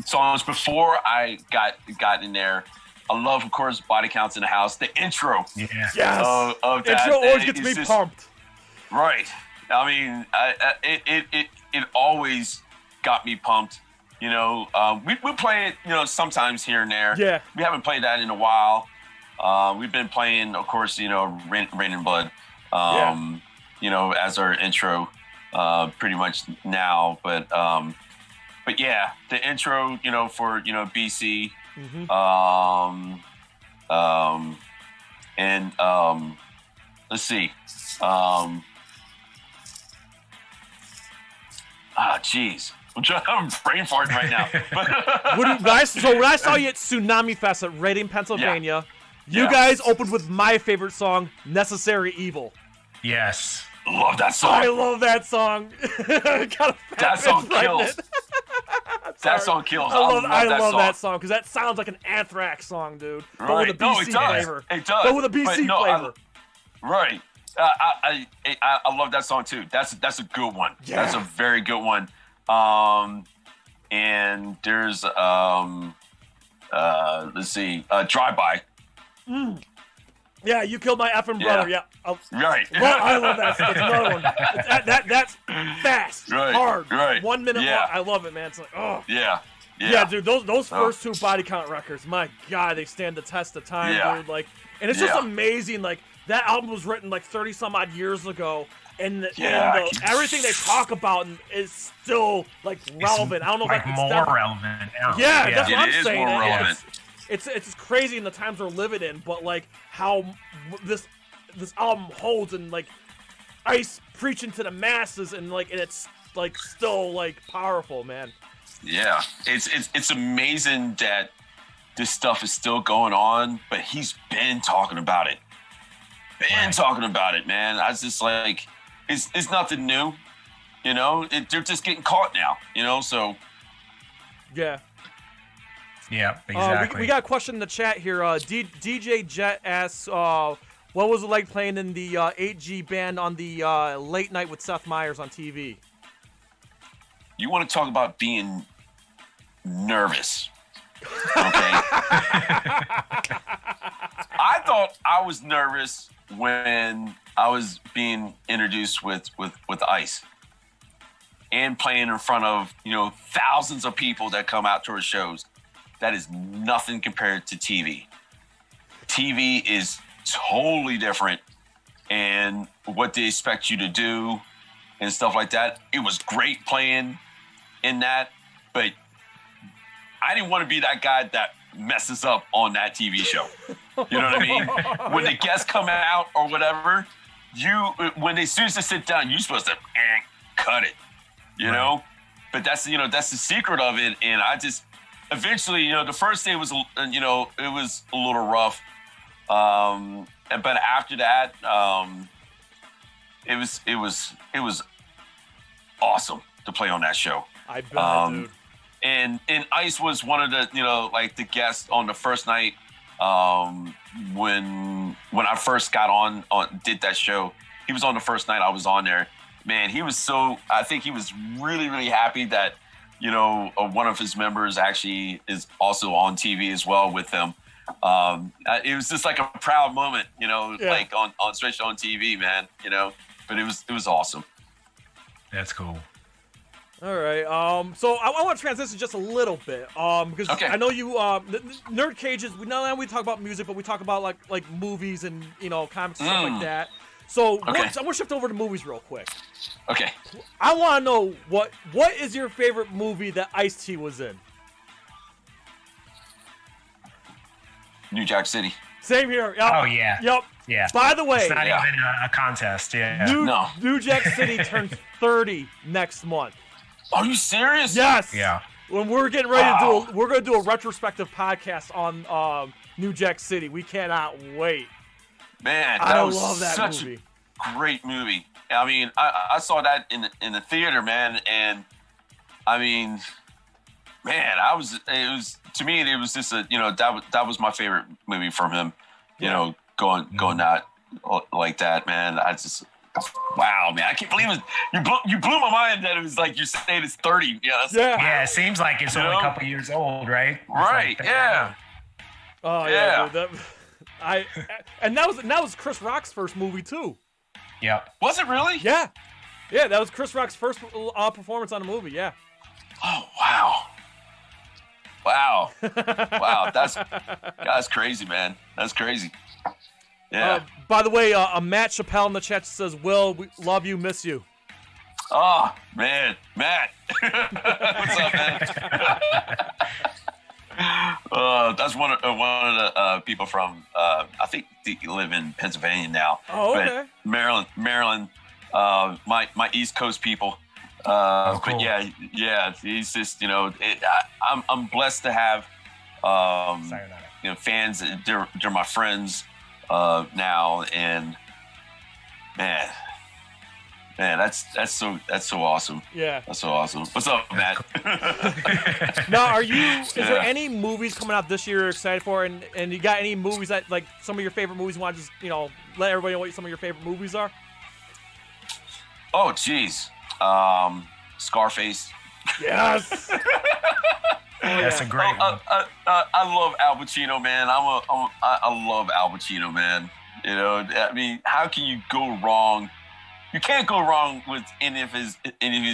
songs before I got in there, I love, of course, Body Counts in the House. The intro. Yes. Of that, intro always gets me pumped. Right. I mean, it always got me pumped. You know, we play it, you know, sometimes here and there. Yeah. We haven't played that in a while. We've been playing, of course, you know, Rain and Blood, you know, as our intro, pretty much now. But yeah, the intro, you know, for, you know, BC, let's see. Geez. I'm brain farting right now. when I saw you at Tsunami Fest at Reading, Pennsylvania, you guys opened with my favorite song, Necessary Evil. Yes. Love that song. I love that song. That song kills. That song kills. I love that song because that sounds like an Anthrax song, dude. Right. But with a BC flavor. It does. But with a BC flavor. Right. I love that song too. That's a good one. Yeah. That's a very good one. And there's let's see, Drive By. Yeah, You Killed My Effing Brother. Yeah. Right. I love that. That's another one. That's fast, hard, 1 minute long. I love it, man. It's like, oh. Yeah, dude. Those first two Body Count records, my God, they stand the test of time, dude. Like, and it's just amazing. Like, that album was written like 30 some odd years ago. And everything they talk about is still like relevant. I don't know if it's more relevant now. Yeah, that's what I'm saying. More relevant. It's crazy in the times we're living in, but like how this album holds and like Ice preaching to the masses and it's like still like powerful, man. Yeah, it's amazing that this stuff is still going on, but he's been talking about it. Talking about it, man. I was just like. It's nothing new, you know. They're just getting caught now, you know. So, yeah, exactly. We got a question in the chat here. DJ Jet asks, "What was it like playing in the 8G band on the Late Night with Seth Meyers on TV?" You want to talk about being nervous? Okay. I thought I was nervous when I was being introduced with Ice and playing in front of, you know, thousands of people that come out to our shows. That is nothing compared to TV. TV is totally different and what they expect you to do and stuff like that. It was great playing in that, but I didn't want to be that guy that messes up on that TV show. You know what I mean? When the guests come out or whatever, as soon as they sit down, you're supposed to cut it, you know? But that's the secret of it. And I just, eventually, you know, the first day was, you know, it was a little rough. But after that, it was awesome to play on that show. I bet, dude. And Ice was one of the, you know, like the guests on the first night when I first got on did that show. He was on the first night I was on there. Man, I think he was really, really happy that, you know, one of his members actually is also on TV as well with them. It was just like a proud moment, you know, like on especially on TV, man, you know, but it was awesome. That's cool. All right. So I want to transition just a little bit. Because I know you. Nerd Cages. We talk about music, but we talk about like movies and, you know, comics and stuff like that. So I'm gonna shift over to movies real quick. Okay. I want to know what is your favorite movie that Ice-T was in? New Jack City. Same here. Yep. Oh yeah. Yep. Yeah. By the way, it's not even a contest. Yeah. New Jack City turns 30 next month. Are you serious? Yes. Yeah. when we're getting ready to we're going to do a retrospective podcast on New Jack City. We cannot wait. Man, I was love that such movie. a great movie. I mean, I saw that in the theater, man, and I mean, man, it was to me it was just that was my favorite movie from him. You know, going out like that, man. Wow, man, I can't believe it. You blew my mind that it was like you're saying it's 30. Yeah, it seems like it's only a couple years old, right? Right, yeah. Oh yeah, dude, that was Chris Rock's first movie too. Yeah. Was it really? Yeah, that was Chris Rock's first performance on a movie. Yeah. Oh wow, that's crazy, man. That's crazy. Yeah. By the way, Matt Chappelle in the chat says, "Will, we love you, miss you." Oh man, Matt, what's up, man? That's one of the people from I think they live in Pennsylvania now. Oh, okay. But Maryland, my East Coast people. Cool. But yeah, he's just I'm blessed to have fans. They're my friends now, and man, that's so awesome. Yeah, that's so awesome. What's up, Matt? Now, is there any movies coming out this year you're excited for, and you got any movies that like some of your favorite movies you want to just let everybody know what some of your favorite movies are? Oh, geez. Scarface. Yes. That's a great one. I love Al Pacino, man. I love Al Pacino, man. I mean, how can you go wrong? You can't go wrong with any of his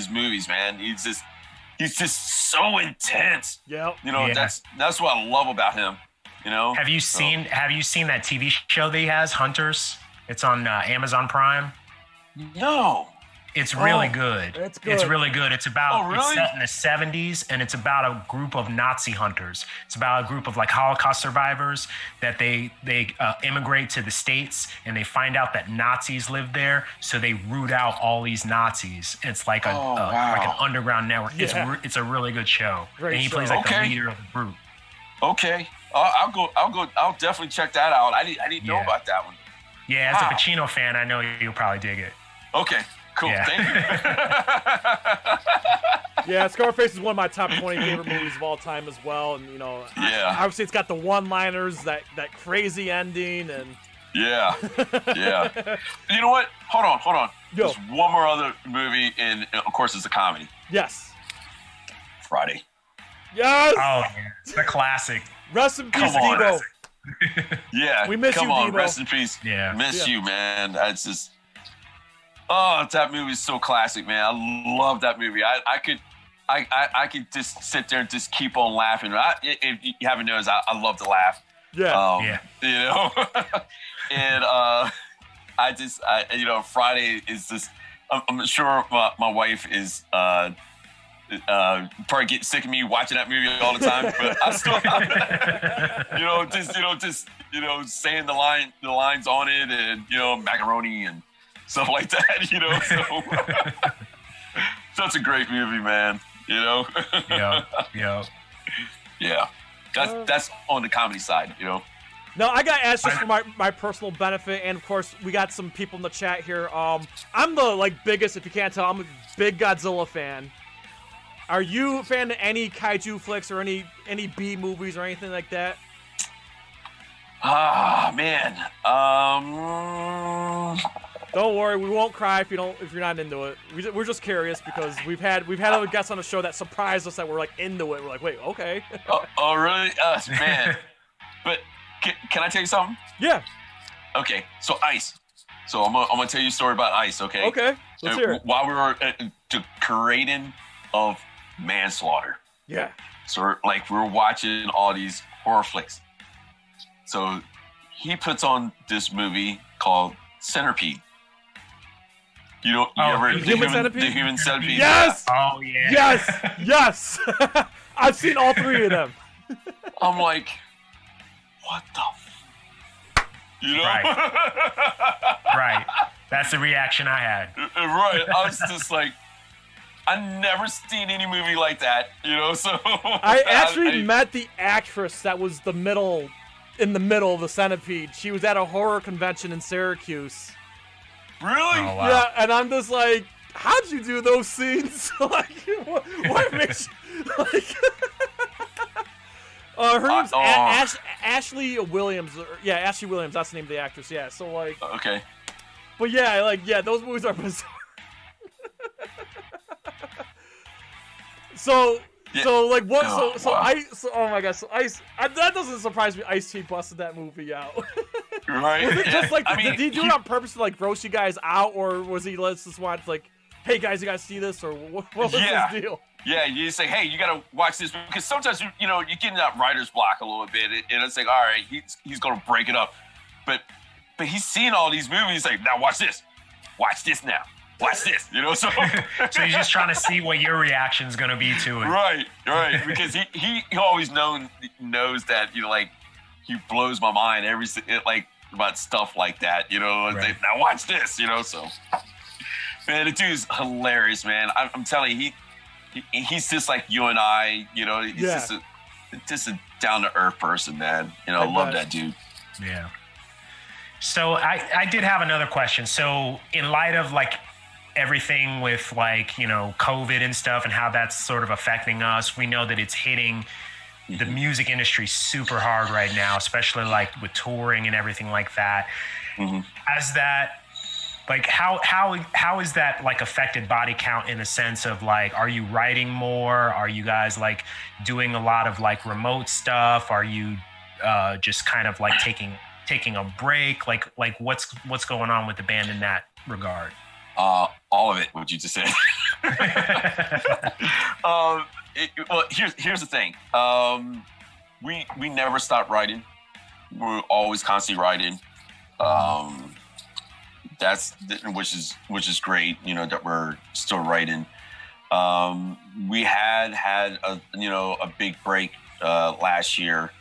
movies, man. He's just so intense. Yep. That's what I love about him. Have you seen that TV show that he has, Hunters? It's on Amazon Prime. No. It's really good. It's good. It's really good. It's about really? It's set in the 70s, and it's about a group of Nazi hunters. It's about a group of like Holocaust survivors that they immigrate to the States, and they find out that Nazis live there, so they root out all these Nazis. It's like like an underground network. Yeah. It's a really good show. Great and he show. plays like the leader of the group. Okay. I'll go. I'll definitely check that out. I didn't know about that one. Yeah, as a Pacino fan, I know you'll probably dig it. Okay. Cool. Yeah. Thank you. Yeah, Scarface is one of my top 20 favorite movies of all time as well, and obviously it's got the one-liners, that crazy ending, and yeah. You know what? Hold on. Yo. There's one more other movie, and of course it's a comedy. Yes. Friday. Yes. Oh, yeah. It's a classic. Rest in peace, Come on. Debo. Yeah. We miss Come you, on, Debo. rest in peace. Yeah. Miss you, man. That's just. Oh, that movie is so classic, man. I love that movie. I could just sit there and just keep on laughing. If you haven't noticed, I love to laugh. Yeah. And Friday is just. I'm sure my wife is probably getting sick of me watching that movie all the time, but I still, just saying the lines on it, and macaroni and stuff like that, so that's a great movie, man, Yeah. Yeah. That's on the comedy side, No, I got asked just for my personal benefit, and of course we got some people in the chat here. I'm the biggest, if you can't tell, I'm a big Godzilla fan. Are you a fan of any kaiju flicks or any B movies or anything like that? Ah, man. Don't worry, we won't cry if you're not into it. We're just curious because we've had other guests on the show that surprised us that we're into it. We're like, wait, okay. Oh, really? Man. But can I tell you something? Yeah. Okay. So Ice. So I'm gonna tell you a story about Ice. Okay. Okay. Let's hear it. While we were creating of manslaughter. Yeah. So we're watching all these horror flicks. So he puts on this movie called Centipede. The human centipede? Yes! Oh, yeah. Yes! I've seen all three of them. I'm like, what the Right. That's the reaction I had. Right. I was just like, I've never seen any movie like that, you know. So I actually met the actress that was in the middle of the centipede. She was at a horror convention in Syracuse. Really? Oh, wow. Yeah, and I'm just like, how'd you do those scenes? Like, what makes you, like? Her name's Ashley Williams. Yeah, Ashley Williams. That's the name of the actress. Yeah. So like. Okay. But yeah, like those movies are bizarre. So like what? Oh my gosh! So that doesn't surprise me. Ice-T busted that movie out. Right. Was it just like did he do it on purpose to like gross you guys out, or was he just want like, hey guys, you guys see this, or what was his deal? Yeah, you say, hey, you gotta watch this, because sometimes you get in that writer's block a little bit, and it's like, all right, he's gonna break it up, but he's seen all these movies. He's like, now watch this now. Watch this, so. So he's just trying to see what your reaction is going to be to it. Right, because he always knows that, like, he blows my mind about stuff like that, Right. Like, now watch this, so. Man, the dude's hilarious, man. I'm telling you, he's just like you and I, he's just a down-to-earth person, man. I love that dude. Yeah. So I did have another question. So in light of, like, everything with, like, COVID and stuff and how that's sort of affecting us, we know that it's hitting the music industry super hard right now, especially like with touring and everything like that. Mm-hmm. As that, like, how is that, like, affected body count in the sense of, like, are you writing more? Are you guys, like, doing a lot of, like, remote stuff? Are you just kind of, like, taking a break? Like what's going on with the band in that regard? All of it, what you just said. Well, here's the thing. We never stop writing. We're always constantly writing. Which is great. That we're still writing. We had a big break last year.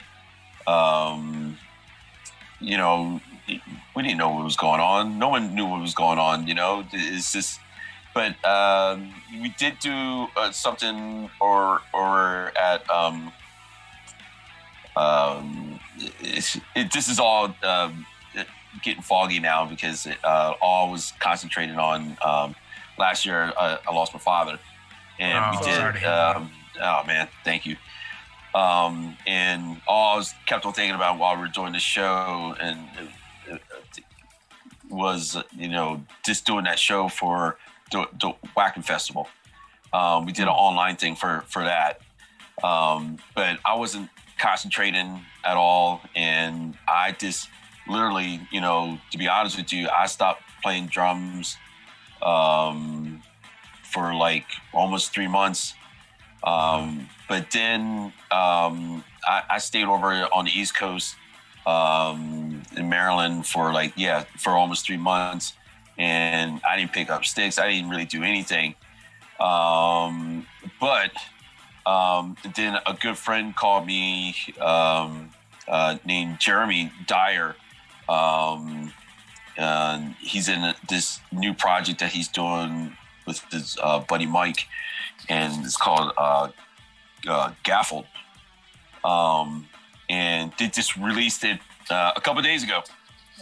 We didn't know what was going on. No one knew what was going on. It's just. But we did do something, or at this is all getting foggy now, because it all was concentrated on last year. I lost my father, and we did. Oh man, thank you. And all I was kept on thinking about while we were doing the show, and was just doing that show for the Whacking Festival. We did an online thing for that, but I wasn't concentrating at all, and I just literally, to be honest with you, I stopped playing drums for like almost 3 months. But then I stayed over on the East Coast in Maryland for almost 3 months, and I didn't pick up sticks. I didn't really do anything. But then a good friend called me named Jeremy Dyer. And he's in this new project that he's doing with his buddy Mike, and it's called Gaffled. And they just released it a couple of days ago.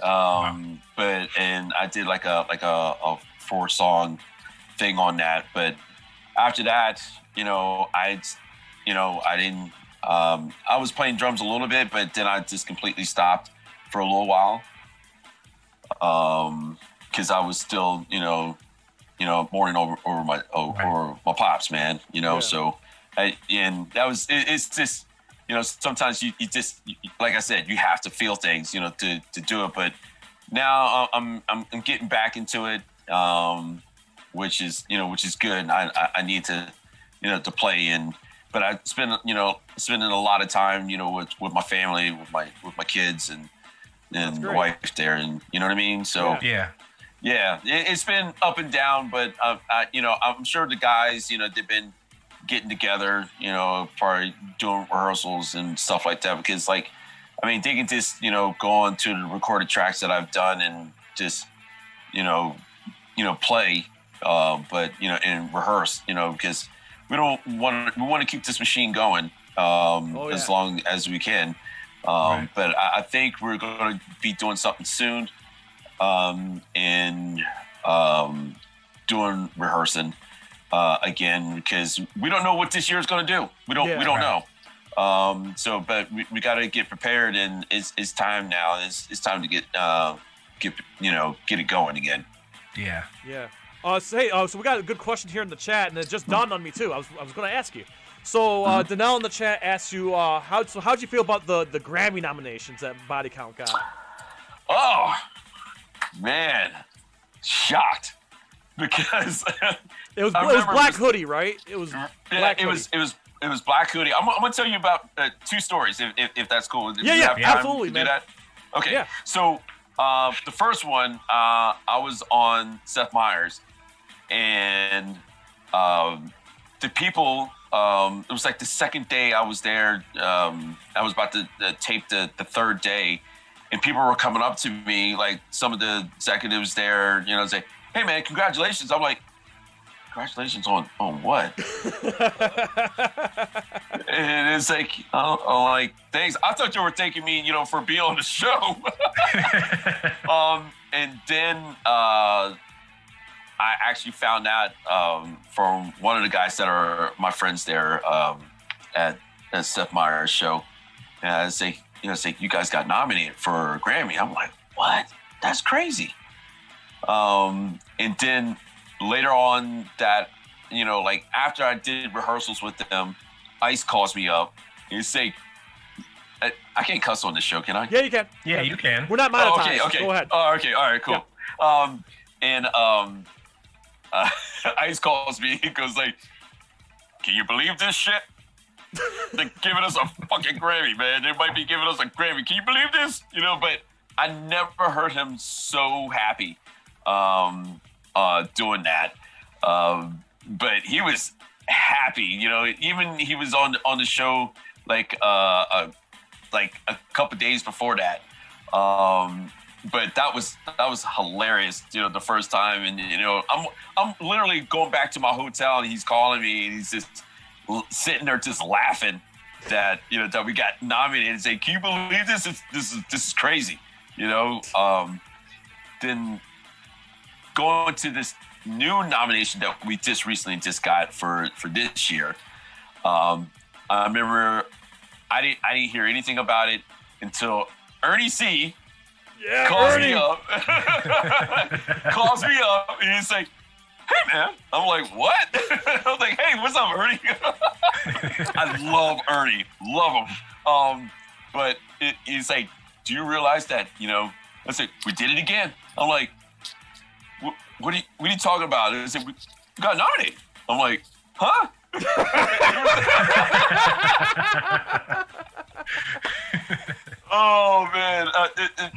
And I did like a 4-song thing on that. But after that, I didn't. I was playing drums a little bit, but then I just completely stopped for a little while. Because I was still, mourning over my pops, man. So, it's just, sometimes you just, like I said, you have to feel things, to do it. But now I'm getting back into it, which is good. I need to, to play but I spend, spending a lot of time, with my family, with my kids and the wife there, and you know what I mean? So yeah, it's been up and down, but I'm sure the guys, they've been getting together, probably doing rehearsals and stuff like that, because they can just, go on to the recorded tracks that I've done and just, play but and rehearse, because we want to keep this machine going as long as we can. Right. But I think we're going to be doing something soon, and doing rehearsing again, because we don't know what this year is going to do. We don't know. But we got to get prepared, and it's time now. It's time to get it going again. Yeah. Yeah. So we got a good question here in the chat, and it just dawned on me too. I was going to ask you. So Danelle in the chat asked you how'd you feel about the Grammy nominations that Body Count got? Oh man, shocked, because it was Black Hoodie, right? It was Black Hoodie. It was Black Hoodie. I'm gonna tell you about 2 stories if that's cool. Yeah, absolutely, man. Do that? Okay. Yeah. So the first one, I was on Seth Meyers, and the people. It was like the second day I was there. I was about to tape the third day, and people were coming up to me, like some of the executives there, say, "Hey man, congratulations." I'm like, "Congratulations on what?" And it's like, I'm like, "Thanks. I thought you were thanking me, for being on the show." And then I actually found out from one of the guys that are my friends there at Seth Meyers' show. And say, you guys got nominated for a Grammy. I'm like, what? That's crazy. And then later on that, after I did rehearsals with them, Ice calls me up and say, I can't cuss on this show, can I? Yeah, you can. Yeah, you can. We're not monetized. Okay. Go ahead. Oh, okay. All right, cool. Yeah. Ice calls me. He goes like, "Can you believe this shit? They're giving us a fucking Grammy, man. They might be giving us a Grammy. Can you believe this?" But I never heard him so happy doing that. But he was happy. Even he was on the show like a couple days before that. But that was hilarious, the first time. And I'm literally going back to my hotel, and he's calling me, and he's just sitting there just laughing that that we got nominated, and say, "Can you believe this? This is crazy." Then going to this new nomination that we just recently got for this year. I remember I didn't hear anything about it until Ernie C. calls me up, and he's like, "Hey man," I'm like, "What?" I was like, "Hey, what's up, Ernie?" I love Ernie, love him. But he's like, "Do you realize that I said, "We did it again." I'm like, "What are you talking about?" I said, "We got nominated." I'm like, "Huh?" Oh man,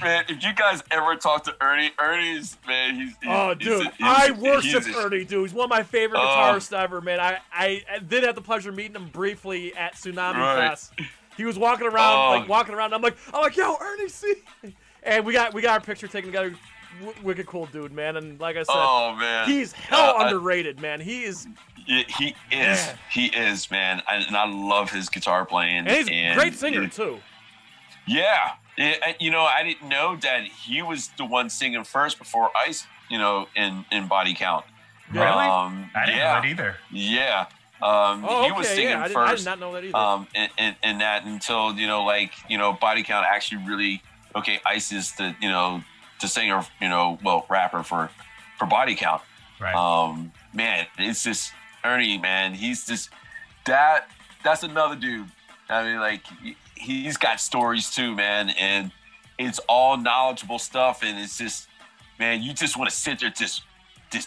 man! If you guys ever talk to Ernie's man, he's I worship Ernie, dude. He's one of my favorite guitarists ever, man. I did have the pleasure of meeting him briefly at Tsunami Fest. He was walking around, I'm like, "Yo, Ernie, see!" And we got our picture taken together. Wicked cool dude, man. And like I said, he's hell underrated, man. He is. He is, man. And I love his guitar playing. And he's a great singer too. Yeah. I didn't know that he was the one singing first before Ice, in Body Count. Really? I didn't know that either. Yeah. He was singing first. I did not know that either. And that until, Body Count actually really, Ice is the singer, rapper for Body Count. Right. Man, it's just Ernie, man. He's just that's another dude. I mean, he's got stories too, man, and it's all knowledgeable stuff, and it's just, man, you just want to sit there, just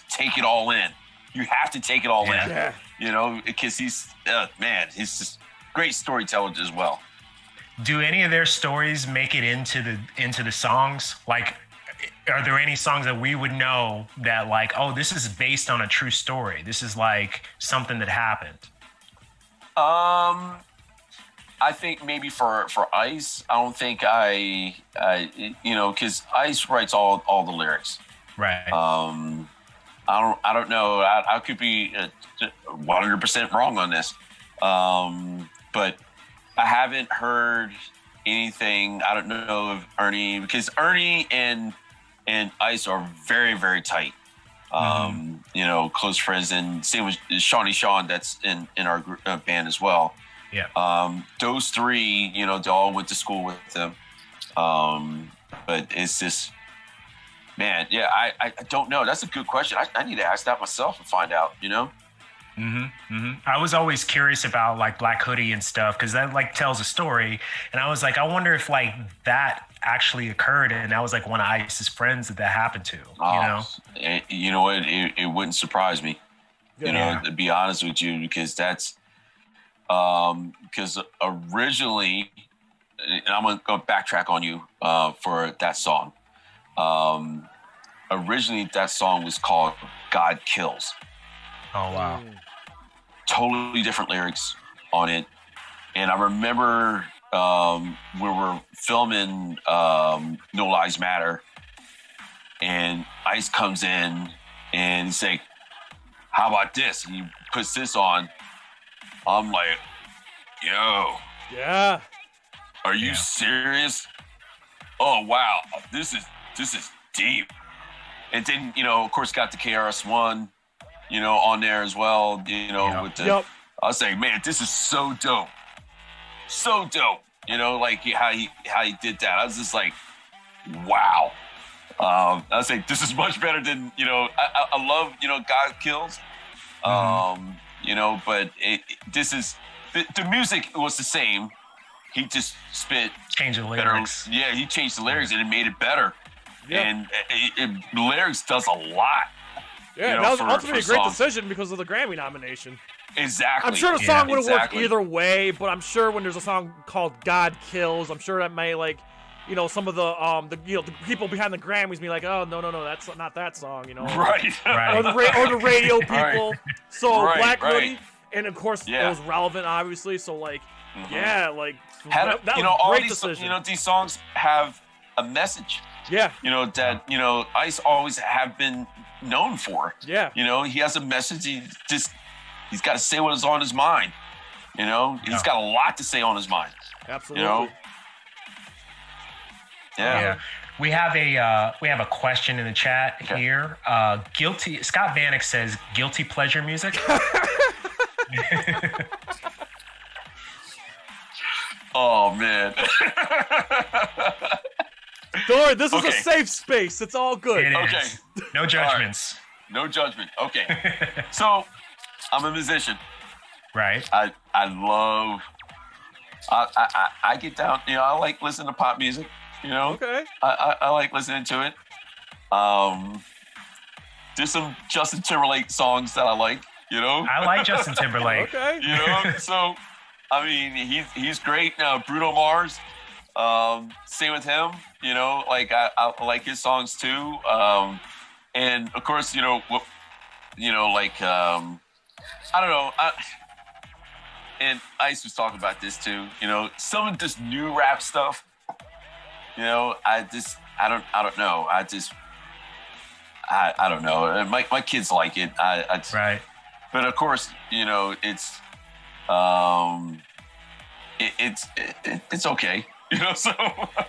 take it all in. You have to take it all in, because he's just great storyteller as well. Do any of their stories make it into the songs? Like, are there any songs that we would know that, like, oh, this is based on a true story? This is like something that happened. I think maybe for Ice, I don't think because Ice writes all the lyrics. Right. I don't know. I could be 100% wrong on this, but I haven't heard anything. I don't know if Ernie, because Ernie and Ice are very, very tight. You know, close friends, and same with Shawnee Sean, that's in our band as well. Yeah. Those three, you know, they all went to school with them. But it's just, man, yeah, I don't know. That's a good question. I need to ask that myself and find out, you know? I was always curious about like Black Hoodie and stuff, because that like tells a story. And I was like, I wonder if like that actually occurred, and that was like one of Ice's friends that happened to, you know? You know what? It wouldn't surprise me, you know, to be honest with you, because that's, because originally, and I'm going to backtrack on you for that song. Originally, that song was called God Kills. Oh, wow. Totally different lyrics on it. And I remember we were filming No Lives Matter, and Ice comes in and he's like, how about this? And he puts this on. I'm like, yo. Yeah. Are you serious? Oh, wow. This is deep. And then, you know, of course, got the KRS-One, you know, on there as well, you know, with the, I was like, man, this is so dope. So dope. You know, like how he did that. I was just like, wow. I was like, this is much better than, you know, I love, you know, God Kills. You know, but this is, the music was the same. He just changed the lyrics. Better. Yeah, he changed the lyrics and it made it better. And the lyrics does a lot. Yeah, you know, that was ultimately a great song. Decision because of the Grammy nomination. Exactly. I'm sure the song would have worked either way, but I'm sure when there's a song called God Kills, I'm sure that may, like, you know, some of the you know, the people behind the Grammys be like, oh, no, that's not that song, you know. Right. Or the radio people. Right. So Black Hoodie, right. And of course it was relevant, obviously. So like, that you know, was all great these, decision. you know, these songs have a message. Yeah. You know, that, you know, Ice always have been known for. Yeah. You know, he has a message. He's got to say what is on his mind. You know, he's got a lot to say on his mind. Absolutely. You know? Yeah. We have a question in the chat here. Scott Vanek says guilty pleasure music. Oh man. Don't worry, this is a safe space. It's all good. It is. No judgments. Right. No judgment. Okay. So, I'm a musician. Right. I love. I get down. You know, I like listening to pop music. You know. Okay. I like listening to it. There's some Justin Timberlake songs that I like. You know. I like Justin Timberlake. Okay. You know. So, I mean, he's great. Bruno Mars. Same with him. You know, like I like his songs too. And of course, you know, like I don't know. And Ice was talking about this too. You know, some of this new rap stuff. You know, I don't know. I don't know. My kids like it. Right. But of course, you know, it's okay. You know, so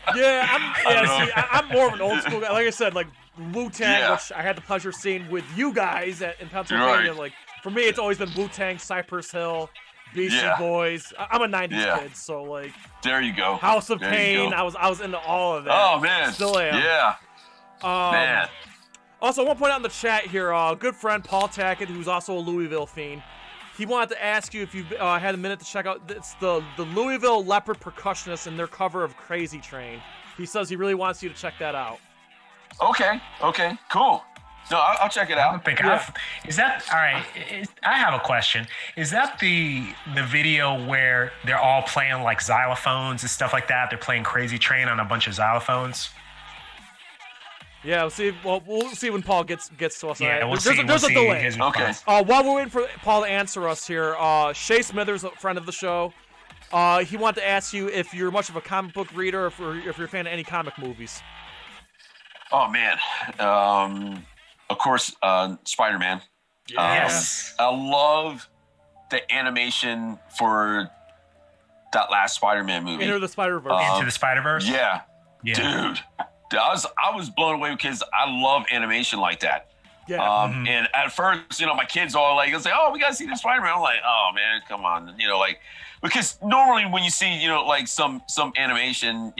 I'm more of an old school guy. Like I said, like Wu-Tang, which I had the pleasure of seeing with you guys in Pennsylvania. Right. Like for me, it's always been Wu-Tang, Cypress Hill, Beastie Boys. I'm a '90s kid, so like there you go. House of Pain. I was into all of that. Oh man, still am. Yeah. Man. Also, I want to point out in the chat here, good friend Paul Tackett, who's also a Louisville fiend. He wanted to ask you if you had a minute to check out. It's the Louisville Leopard Percussionists and their cover of Crazy Train. He says he really wants you to check that out. Okay, cool. No, I'll check it out. Is that all right? I have a question. Is that the video where they're all playing like xylophones and stuff like that? They're playing Crazy Train on a bunch of xylophones. Yeah, we'll see when Paul gets to us. Yeah, there's a delay. Okay. While we're waiting for Paul to answer us here, Shay Smithers, a friend of the show, he wanted to ask you if you're much of a comic book reader, or if you're a fan of any comic movies. Oh man, of course, Spider-Man. Yes. I love the animation for that last Spider-Man movie. Into the Spider-Verse. Into the Spider-Verse? Yeah. Yeah. Dude. I was blown away because I love animation like that. Yeah. And at first, my kids all like, say, "Oh, we gotta see the Spider-Man." I'm like, "Oh man, come on," because normally when you see, like some animation,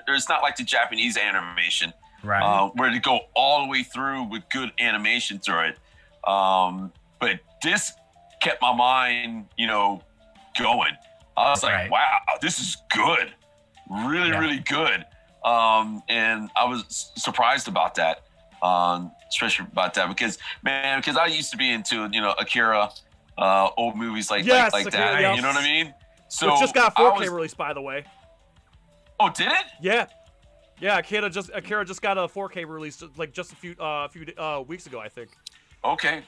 there's not like the Japanese animation, Right. where they go all the way through with good animation through it. But this kept my mind, going. I was like, wow, this is good, really, really good. And I was surprised about that. Especially about that because I used to be into Akira, old movies like that. Akira, You know what I mean? So which just got a 4K release, by the way. Oh, did it? Yeah. Akira just got a 4K release just a few weeks ago, I think. Okay.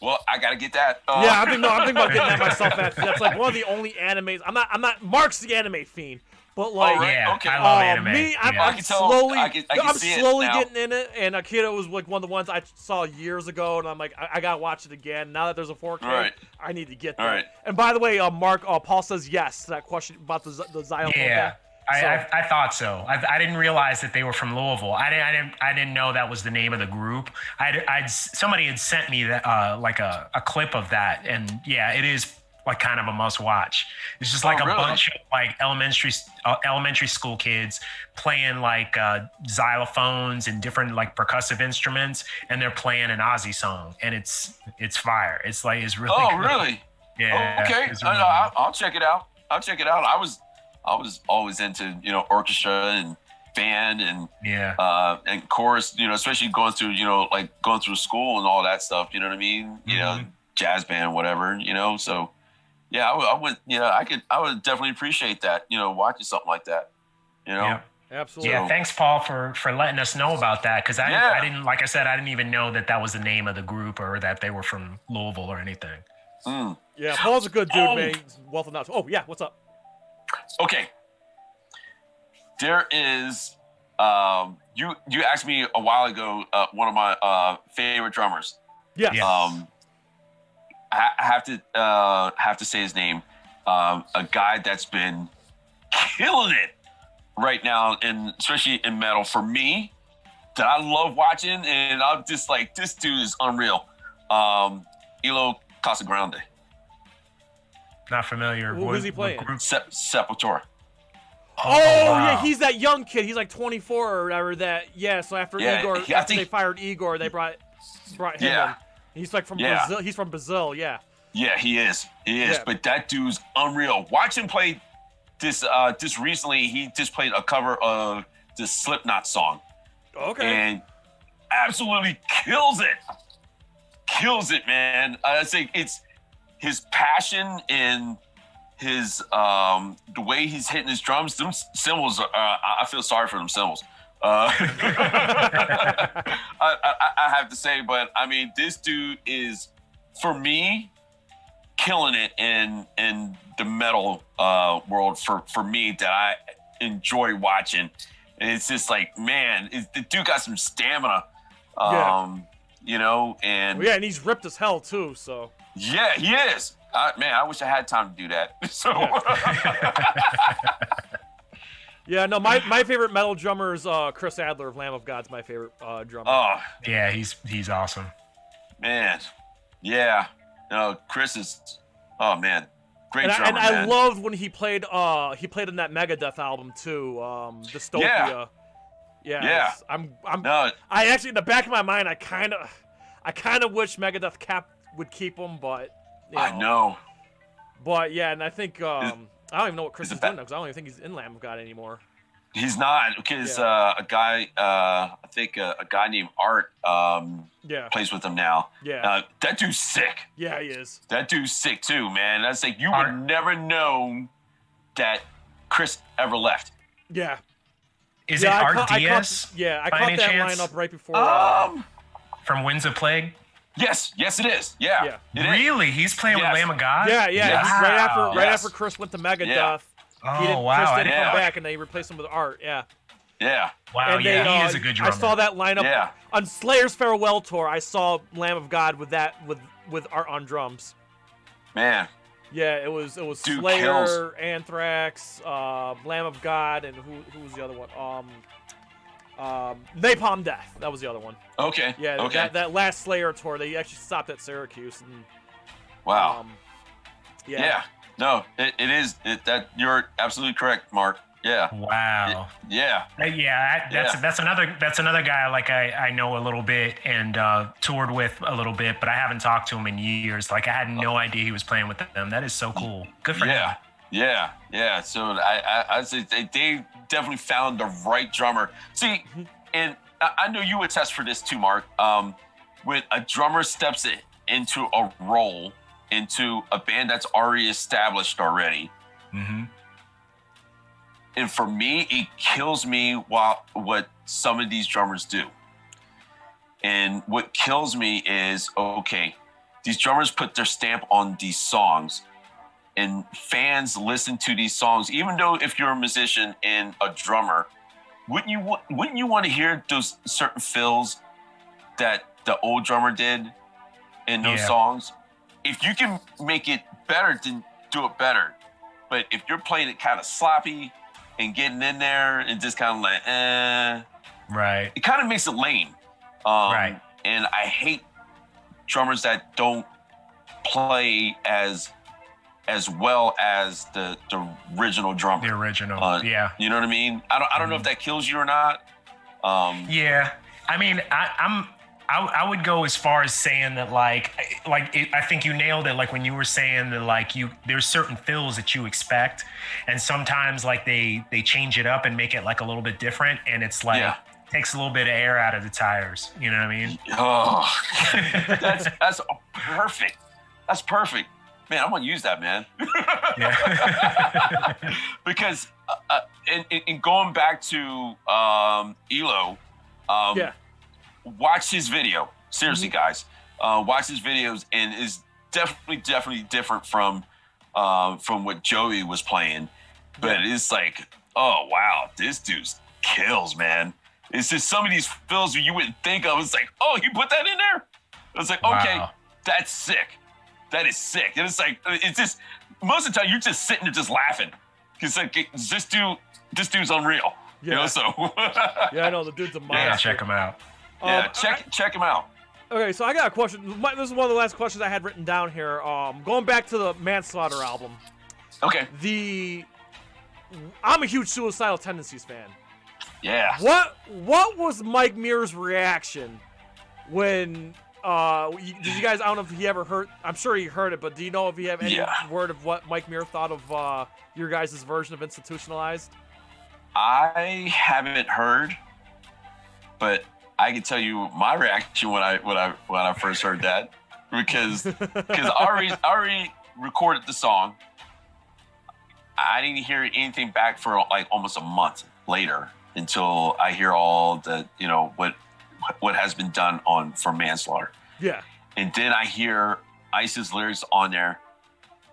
Well, I gotta get that. I'm thinking about getting that myself. Actually, that's like one of the only animes. I'm not. Mark's the anime fiend. But like, okay. I love anime. I'm slowly now. getting in it, and Akira was like one of the ones I saw years ago, and I'm like, I gotta watch it again. Now that there's a 4K, I need to get that. Right. And by the way, Mark, Paul says yes to that question about the xylophone. Yeah, I thought so. I didn't realize that they were from Louisville. I didn't know that was the name of the group. Somebody had sent me that like a clip of that, and yeah, it is like kind of a must watch. It's just like a bunch of like elementary school kids playing like xylophones and different like percussive instruments, and they're playing an Ozzy song, and it's fire. It's really good. Really? Yeah. Okay. Really I'll check it out. I was always into orchestra and band and and chorus, especially going through going through school and all that stuff, you know what I mean? Jazz band, whatever, so yeah, I would, I would definitely appreciate that, watching something like that, Yeah. Absolutely. Yeah, thanks, Paul, for letting us know about that, because I didn't, like I said, I didn't even know that was the name of the group or that they were from Louisville or anything. Yeah, Paul's a good dude, man. He's wealth of knowledge. Oh yeah, what's up? Okay. There is, you asked me a while ago, one of my favorite drummers. Yeah. I have to say his name. A guy that's been killing it right now, and especially in metal for me, that I love watching, and I'm just like, this dude is unreal. Elo Casagrande. Not familiar. Who's he playing? Sepultura. Oh wow. Yeah, he's that young kid. He's like 24 or whatever. So after Igor, after they fired Igor, they brought him in. He's like from Brazil. He's from Brazil. Yeah. Yeah, he is. Yeah. But that dude's unreal. Watch him play this recently. He just played a cover of the Slipknot song. Okay. And absolutely kills it, man. I think it's his passion and his the way he's hitting his drums. Them cymbals are, I feel sorry for them cymbals. I have to say, but I mean, this dude is, for me, killing it in the metal world for me, that I enjoy watching. And it's just like, man, the dude got some stamina, and and he's ripped as hell too. So yeah, he is. Man, I wish I had time to do that. So. Yeah, no, my favorite metal drummer is Chris Adler of Lamb of God's my favorite drummer. Oh, yeah, he's awesome. Man, yeah, no, Chris is, oh man, great drummer. And I loved when he played in that Megadeth album too, Dystopia. Yeah. I actually, in the back of my mind, I kind of wish Megadeth would keep him, but I know. But yeah, and I think I don't even know what Chris is doing now, because I don't even think he's in Lamb of God anymore. He's not, because a guy, I think a guy named Art plays with him now. Yeah. That dude's sick. Yeah, he is. That dude's sick too, man. That's like, you would never know that Chris ever left. Yeah. Is it Art Diaz? I caught that lineup right before. From Winds of Plague? Yes, it is. Yeah. Really? He's playing with Lamb of God? Yeah. Right after Chris went to Megadeth. Oh, wow. Chris didn't come back, and they replaced him with Art. Yeah. Yeah. Wow, And yeah, they, he is a good drummer. I saw that lineup Yeah. on Slayer's farewell tour. I saw Lamb of God with Art on drums. Man. Yeah, it was Dude Slayer, kills. Anthrax, Lamb of God, and who was the other one? Napalm Death. That was the other one. Okay. Yeah, Okay. that last Slayer tour, they actually stopped at Syracuse. And, Wow. yeah. Yeah. No, it is. That you're absolutely correct, Mark. Yeah. Wow. Yeah. Yeah, that's another guy like I know a little bit and toured with a little bit, but I haven't talked to him in years. Like I had no idea he was playing with them. That is so cool. Good for him. Yeah. So I say they definitely found the right drummer. See, and I know you attest for this too, Mark. When a drummer steps into a role, into a band that's already established already. Mm-hmm. And for me, it kills me what some of these drummers do. And what kills me is, okay, these drummers put their stamp on these songs and fans listen to these songs. Even though if you're a musician and a drummer, wouldn't you want to hear those certain fills that the old drummer did in those songs? If you can make it better, then do it better. But if you're playing it kind of sloppy and getting in there and just kind of like, right, it kind of makes it lame. Right. And I hate drummers that don't play as well as the original drummer. The original, yeah. You know what I mean? I don't know if that kills you or not. Yeah, I mean, I would go as far as saying that I think you nailed it. Like when you were saying that there's certain fills that you expect, and sometimes like they change it up and make it like a little bit different, and it's like takes a little bit of air out of the tires. You know what I mean? Oh, that's perfect. That's perfect, man. I'm gonna use that, man. Yeah. Because in going back to Elo, watch his video. Seriously, guys, watch his videos, and it's definitely different from what Joey was playing. But it's like, oh wow, this dude kills, man. It's just some of these fills you wouldn't think of. It's like, oh, you put that in there? It's like, okay, that's sick. That is sick. And it's like, it's just most of the time you're just sitting there just laughing. It's like this dude's unreal. Yeah. You know, so yeah, I know the dude's a monster. Yeah, check him out. Yeah, check him out. Okay, so I got a question. This is one of the last questions I had written down here. Going back to the Manslaughter album. Okay. I'm a huge Suicidal Tendencies fan. Yeah. What was Mike Muir's reaction when did you guys? I don't know if he ever heard. I'm sure he heard it, but do you know if you have any word of what Mike Muir thought of your guys' version of Institutionalized? I haven't heard, but I can tell you my reaction when I first heard that because I already recorded the song. I didn't hear anything back for like almost a month later until I hear all the what has been done for Manslaughter. Yeah. And then I hear Ice's lyrics on there.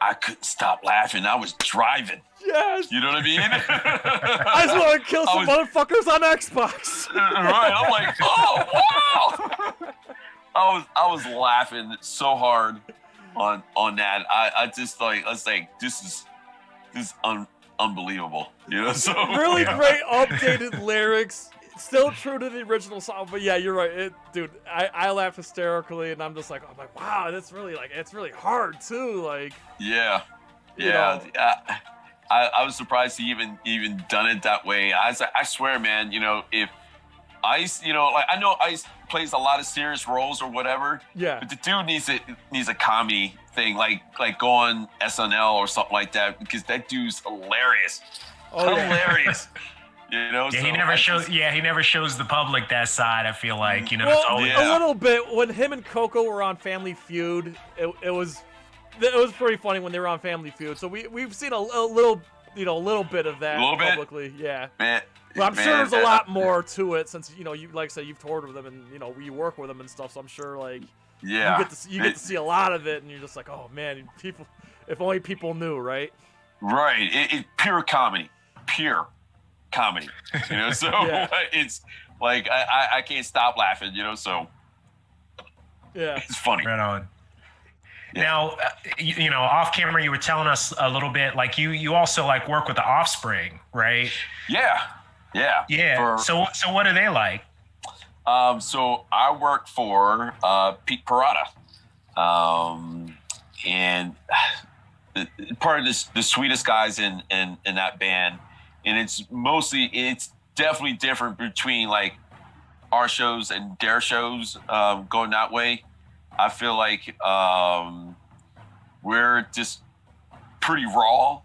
I couldn't stop laughing. I was driving. Yes. You know what I mean? I just want to kill some motherfuckers on Xbox. Right. I'm like, oh wow. I was laughing so hard on that. I just like, I was like, this is unbelievable. You know, so really great updated lyrics. Still true to the original song, but yeah, you're right, dude. I laugh hysterically, and I'm like, wow, that's really it's really hard too, like. Yeah. I was surprised he even done it that way. I swear, man. If Ice, I know Ice plays a lot of serious roles or whatever. Yeah. But the dude needs a comedy thing, like go on SNL or something like that, because that dude's hilarious. Oh, hilarious. Yeah, so he never shows. Yeah, he never shows the public that side. I feel like well, it's always a little bit when him and Coco were on Family Feud. It was pretty funny when they were on Family Feud. So we've seen a little bit of that publicly. Yeah. Man, but I'm sure there's a lot more to it since you like I said, you've toured with them and you work with them and stuff. So I'm sure you get to see a lot of it, and you're just like, oh man, people, if only people knew, right? Right. It's pure comedy. Pure. comedy, you know. So Yeah. it's like I can't stop laughing, you know. So Yeah. it's funny. Right on. Yeah. Now, you know, off camera, you were telling us a little bit, like you also like work with the Offspring, right? Yeah. Yeah. So what are they like? So I work for Pete Parada, and part of the sweetest guys in that band, and it's definitely different between like our shows and their shows going that way. I feel like we're just pretty raw,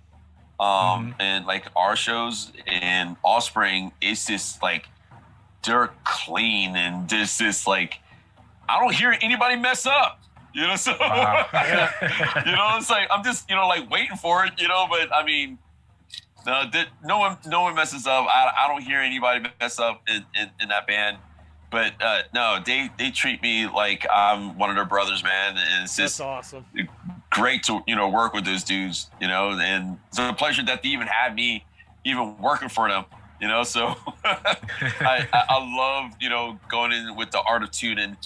and like our shows and Offspring, it's just like they're clean and just like I don't hear anybody mess up, you know. So Wow. you know, it's like I'm just like waiting for it, you know. But I mean, no one messes up. I don't hear anybody mess up in that band. But no, they treat me like I'm one of their brothers, man. And it's just That's awesome. great to work with those dudes, you know. And it's a pleasure that they even had me even working for them, you know. So I love going in with the art of tuning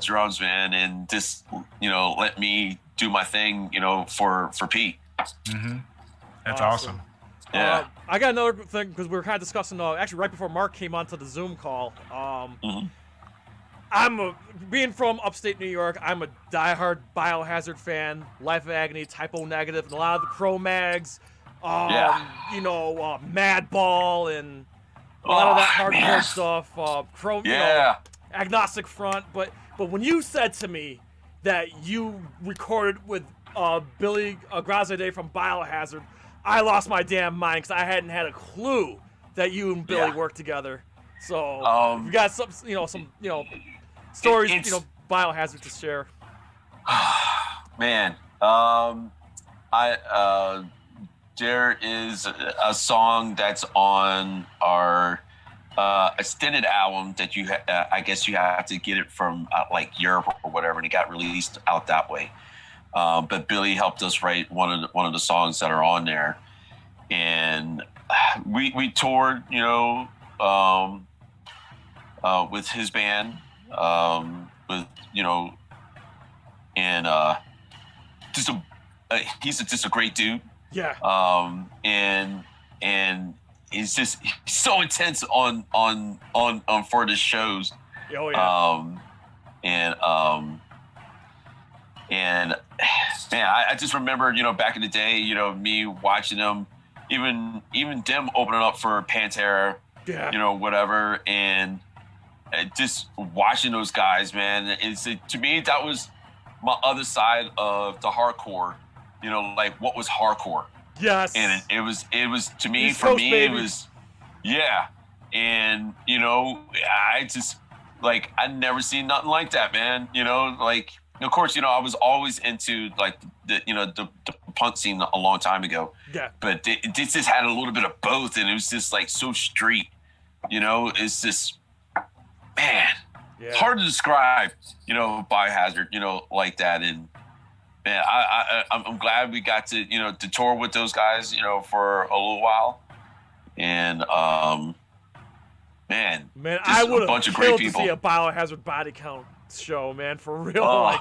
drums, man, and just let me do my thing, for Pete. Mm-hmm. That's awesome. Yeah. I got another thing because we were kind of discussing actually right before Mark came onto the Zoom call. Being from upstate New York, I'm a diehard Biohazard fan, Life of Agony, Typo Negative, and a lot of the Cro-Mags, Madball, and a lot of that hardcore stuff. Agnostic Front. But when you said to me that you recorded with Billy Grazade from Biohazard, I lost my damn mind because I hadn't had a clue that you and Billy worked together. So you got some stories, Biohazard to share. Man, there is a song that's on our extended album that I guess you have to get it from like Europe or whatever, and it got released out that way. But Billy helped us write one of the songs that are on there, and we toured, with his band, he's just a great dude. Yeah. And he's so intense on for the shows. Oh yeah. And man, I just remember, back in the day, me watching them, even them opening up for Pantera, whatever, and just watching those guys, man. To me, that was my other side of the hardcore, like what was hardcore. Yes. And it was to me, East for Coast, me, baby. it was, yeah. And, I just, like, I never seen nothing like that, man. Like, of course, I was always into like the punk scene a long time ago. Yeah. But it just had a little bit of both, and it was just like so street. It's just, man, hard to describe. Biohazard, like that. And man, I'm glad we got to to tour with those guys, for a little while. And man, I would have bunch of killed great to people. see a Biohazard body count show, man, for real. Oh. Like,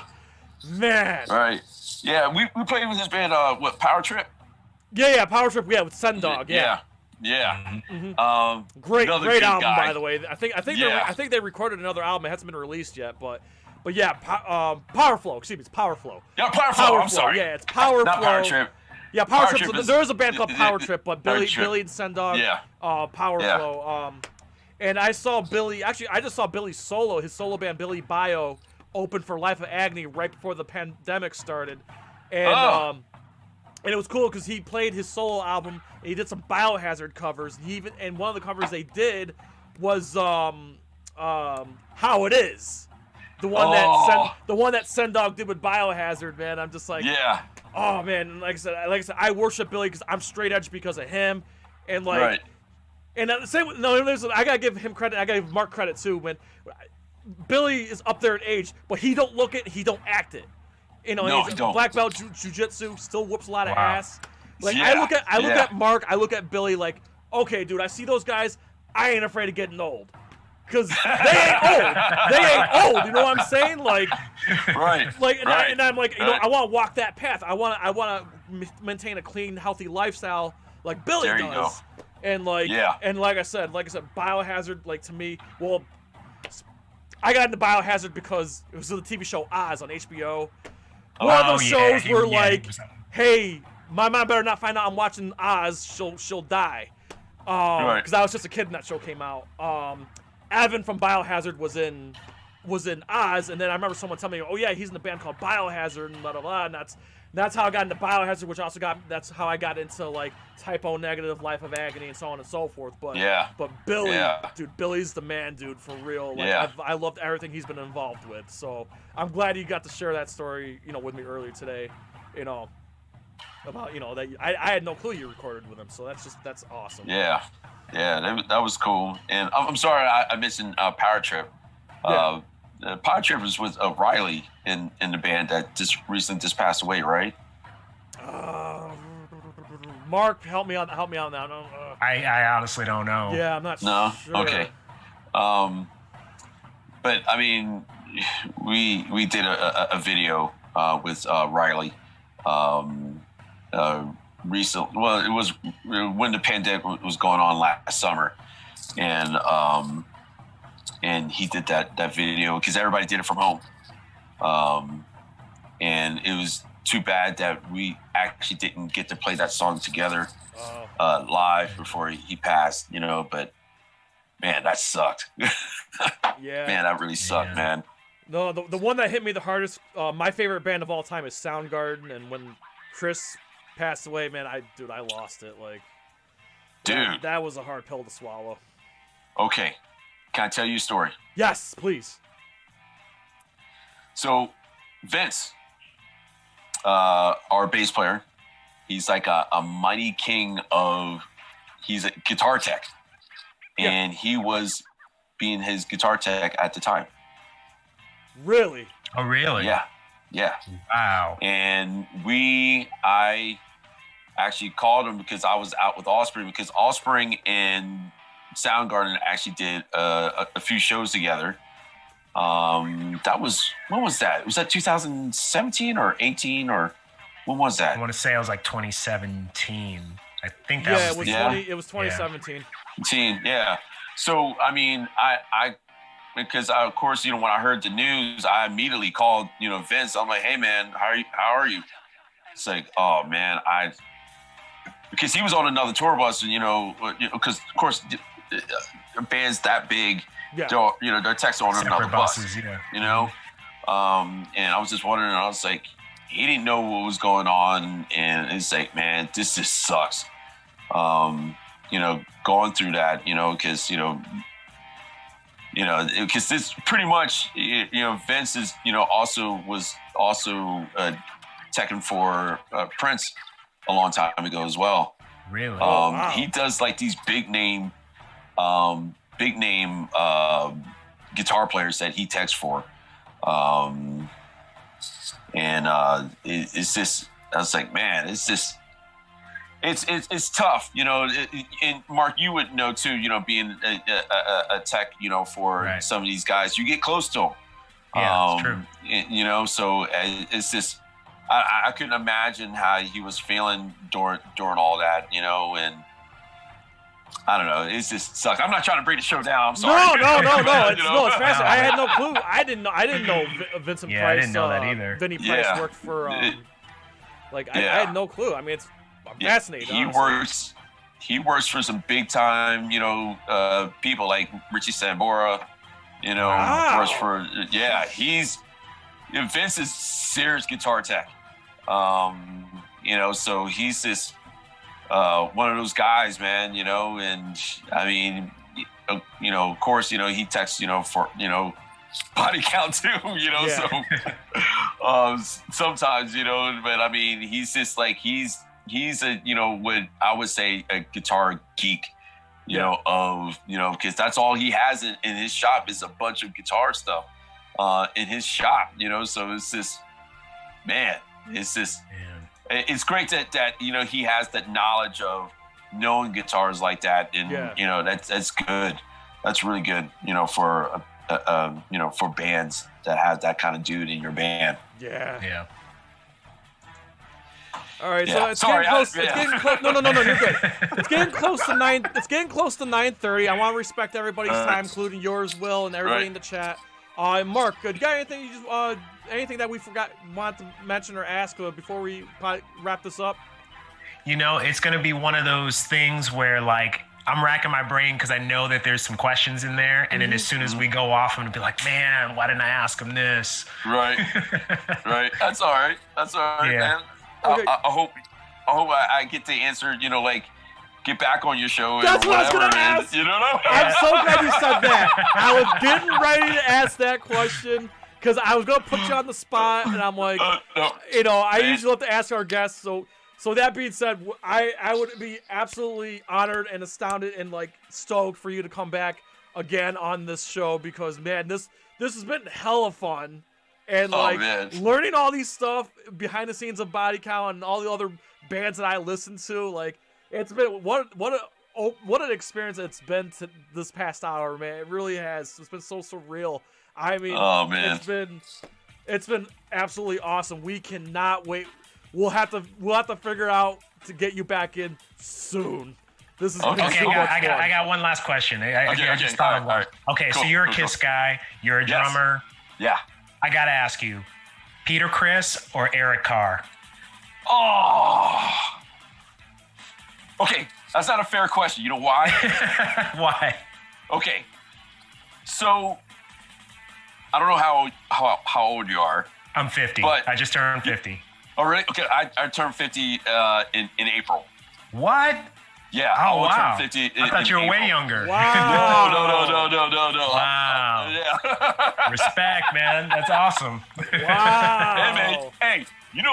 man. Right. Yeah, we played with his band, Power Trip? Yeah, Power Trip, with Sendog, Yeah. Great Another album, guy. by the way. I think they recorded another album. It hasn't been released yet, but yeah, Power Flow. Excuse me, it's Power Flow. Yeah, Power Flow. I'm Flow. sorry. Yeah, it's Power Not Flow. Power Trip. Yeah, Power Power Trip. Trip is- There is a band called Power Trip, but Power Billy Trip. and Sendog. Yeah. Power Yeah. Flow. And I saw Billy. Actually, I just saw Billy's solo. His solo band, Billy Bio, open for Life of Agony right before the pandemic started, and it was cool because he played his solo album. And he did some Biohazard covers. And one of the covers they did was How It Is, the one that Sendog did with Biohazard. Man, I'm just like, oh man. Like I said, I worship Billy because I'm straight edge because of him, and like. Right. And the same, listen, I gotta give him credit. I gotta give Mark credit too. When Billy is up there in age, but he don't look it, he don't act it. No, he's he don't. black belt jiu-jitsu, still whoops a lot of Wow. ass. Like Yeah, I look at Mark, I look at Billy like okay, dude, I see those guys. I ain't afraid of getting old. Because they ain't old. They ain't old. You know what I'm saying? Like, Right. Like, right. and I'm like, you know, Right. I want to walk that path. I want to maintain a clean, healthy lifestyle like Billy There you does. And like, Yeah. and like I said, Biohazard, like to me, well, I got into Biohazard because it was the TV show Oz on HBO. One of those shows where like, hey, my mom better not find out I'm watching Oz. She'll die. Right. Because I was just a kid when that show came out. Evan from Biohazard was in Oz, and then I remember someone telling me, "Oh yeah, he's in a band called Biohazard," and blah blah blah. And that's how I got into Biohazard, which also that's how I got into like Typo Negative, Life of Agony, and so on and so forth. But but Billy, dude, Billy's the man, dude, for real. Like, I loved everything he's been involved with. So I'm glad you got to share that story, you know, with me earlier today. You know, about that I had no clue you recorded with him. So that's awesome. Yeah, that was cool. And I'm sorry I mentioned Power Trip. Yeah. Power Trip was with Riley in the band that recently passed away, right? Mark, help me out now. I honestly don't know. Yeah, I'm not No? sure. Okay. But I mean, we did a video with Riley recently. Well, it was when the pandemic was going on last summer, and he did that video because everybody did it from home. And it was too bad that we actually didn't get to play that song together live before he passed, you know, but man, that sucked. Yeah. Man, that really sucked, man. No, the one that hit me the hardest, my favorite band of all time is Soundgarden, and when Chris passed away, man, I lost it. Like, Dude. that was a hard pill to swallow. Okay. Can I tell you a story? Yes, please. So, Vince, our bass player, he's like a mighty king he's a guitar tech. Yeah. And he was being his guitar tech at the time. Really? Oh, really? Yeah. Wow. And I actually called him because I was out with Offspring, because Offspring and Soundgarden actually did a few shows together. When was that? Was that 2017 or 18 or when was that? I want to say it was like 2017. I think that was it was 2017. Yeah. So I mean, I because of course, you know, when I heard the news, I immediately called, you know, Vince. I'm like, hey man, how are you? It's like, oh man, because he was on another tour bus, and you know, because of course, bands that big, their techs are on another buses, bus, yeah. you know. And I was just wondering, I was like, he didn't know what was going on, and it's like, man, this just sucks. You know, going through that, you know, because because this pretty much, you know, Vince is, you know, was also teching for Prince a long time ago as well. Really? Wow. He does like these big name guitar players that he techs for. It's just, I was like, man, it's just, it's tough, you know. And Mark, you would know too, you know, being a tech, you know, for some of these guys, you get close to them. Yeah, it's true. You know, so it's just, I couldn't imagine how he was feeling during all that, you know, and I don't know. It just sucks. I'm not trying to bring the show down. I'm sorry. No. It's, You know? it's fascinating. I had no clue. I didn't know Vincent Price. I didn't know that either. Vinny Price worked for. I had no clue. I mean, I'm fascinated. He works for some big time, you know, people like Richie Sambora. You know, works for Vince is serious guitar tech. You know, so he's just one of those guys, man, you know, and I mean, you know, of course, you know, he texts, you know, for, you know, body count too, you know, so sometimes, you know, but I mean, he's just like, he's a, you know, what I would say a guitar geek, you know, because that's all he has in his shop is a bunch of guitar stuff in his shop, you know, so it's just, man, it's just, it's great that, you know, he has that knowledge of knowing guitars like that, and that's good. That's really good, for for bands that have that kind of dude in your band. Yeah. All right, Yeah. so it's getting close. Yeah. It's getting close. No, you're good. It's getting close to 9. It's getting close to 9:30. I want to respect everybody's time, including yours, Will, and everybody in the chat. Mark, you got anything anything that we want to mention or ask before we wrap this up? It's going to be one of those things where, like, I'm racking my brain because I know that there's some questions in there. And then as soon as we go off, I'm going to be like, man, why didn't I ask him this? Right. Right. That's all right. Yeah. Man. Okay. I hope I get to answer, get back on your show. That's what I was going to ask. I'm so glad you said that. I was getting ready to ask that question because I was going to put you on the spot. And I'm like, I usually have to ask our guests. So that being said, I would be absolutely honored and astounded and like stoked for you to come back again on this show because, man, this has been hella fun. And learning all these stuff behind the scenes of Body Count and all the other bands that I listen to, like it's been what an experience it's been to this past hour, man. It really has. It's been so surreal. I mean, it's been absolutely awesome. We cannot wait. We'll have to figure out to get you back in soon. This is okay. I got one last question. I just thought of one. Right. Okay, cool, so you're a Kiss guy. You're a drummer. Yeah. I gotta ask you, Peter Criss or Eric Carr? Oh. Okay, that's not a fair question. You know why? Why? Okay. So I don't know how old you are. I'm 50. But I just turned 50. Oh, really? Okay, I turned 50 in April. What? Yeah. Oh, wow. 50 I thought you were way younger. Wow. No. Wow. Yeah. Respect, man. That's awesome. Wow. Hey, man. Hey,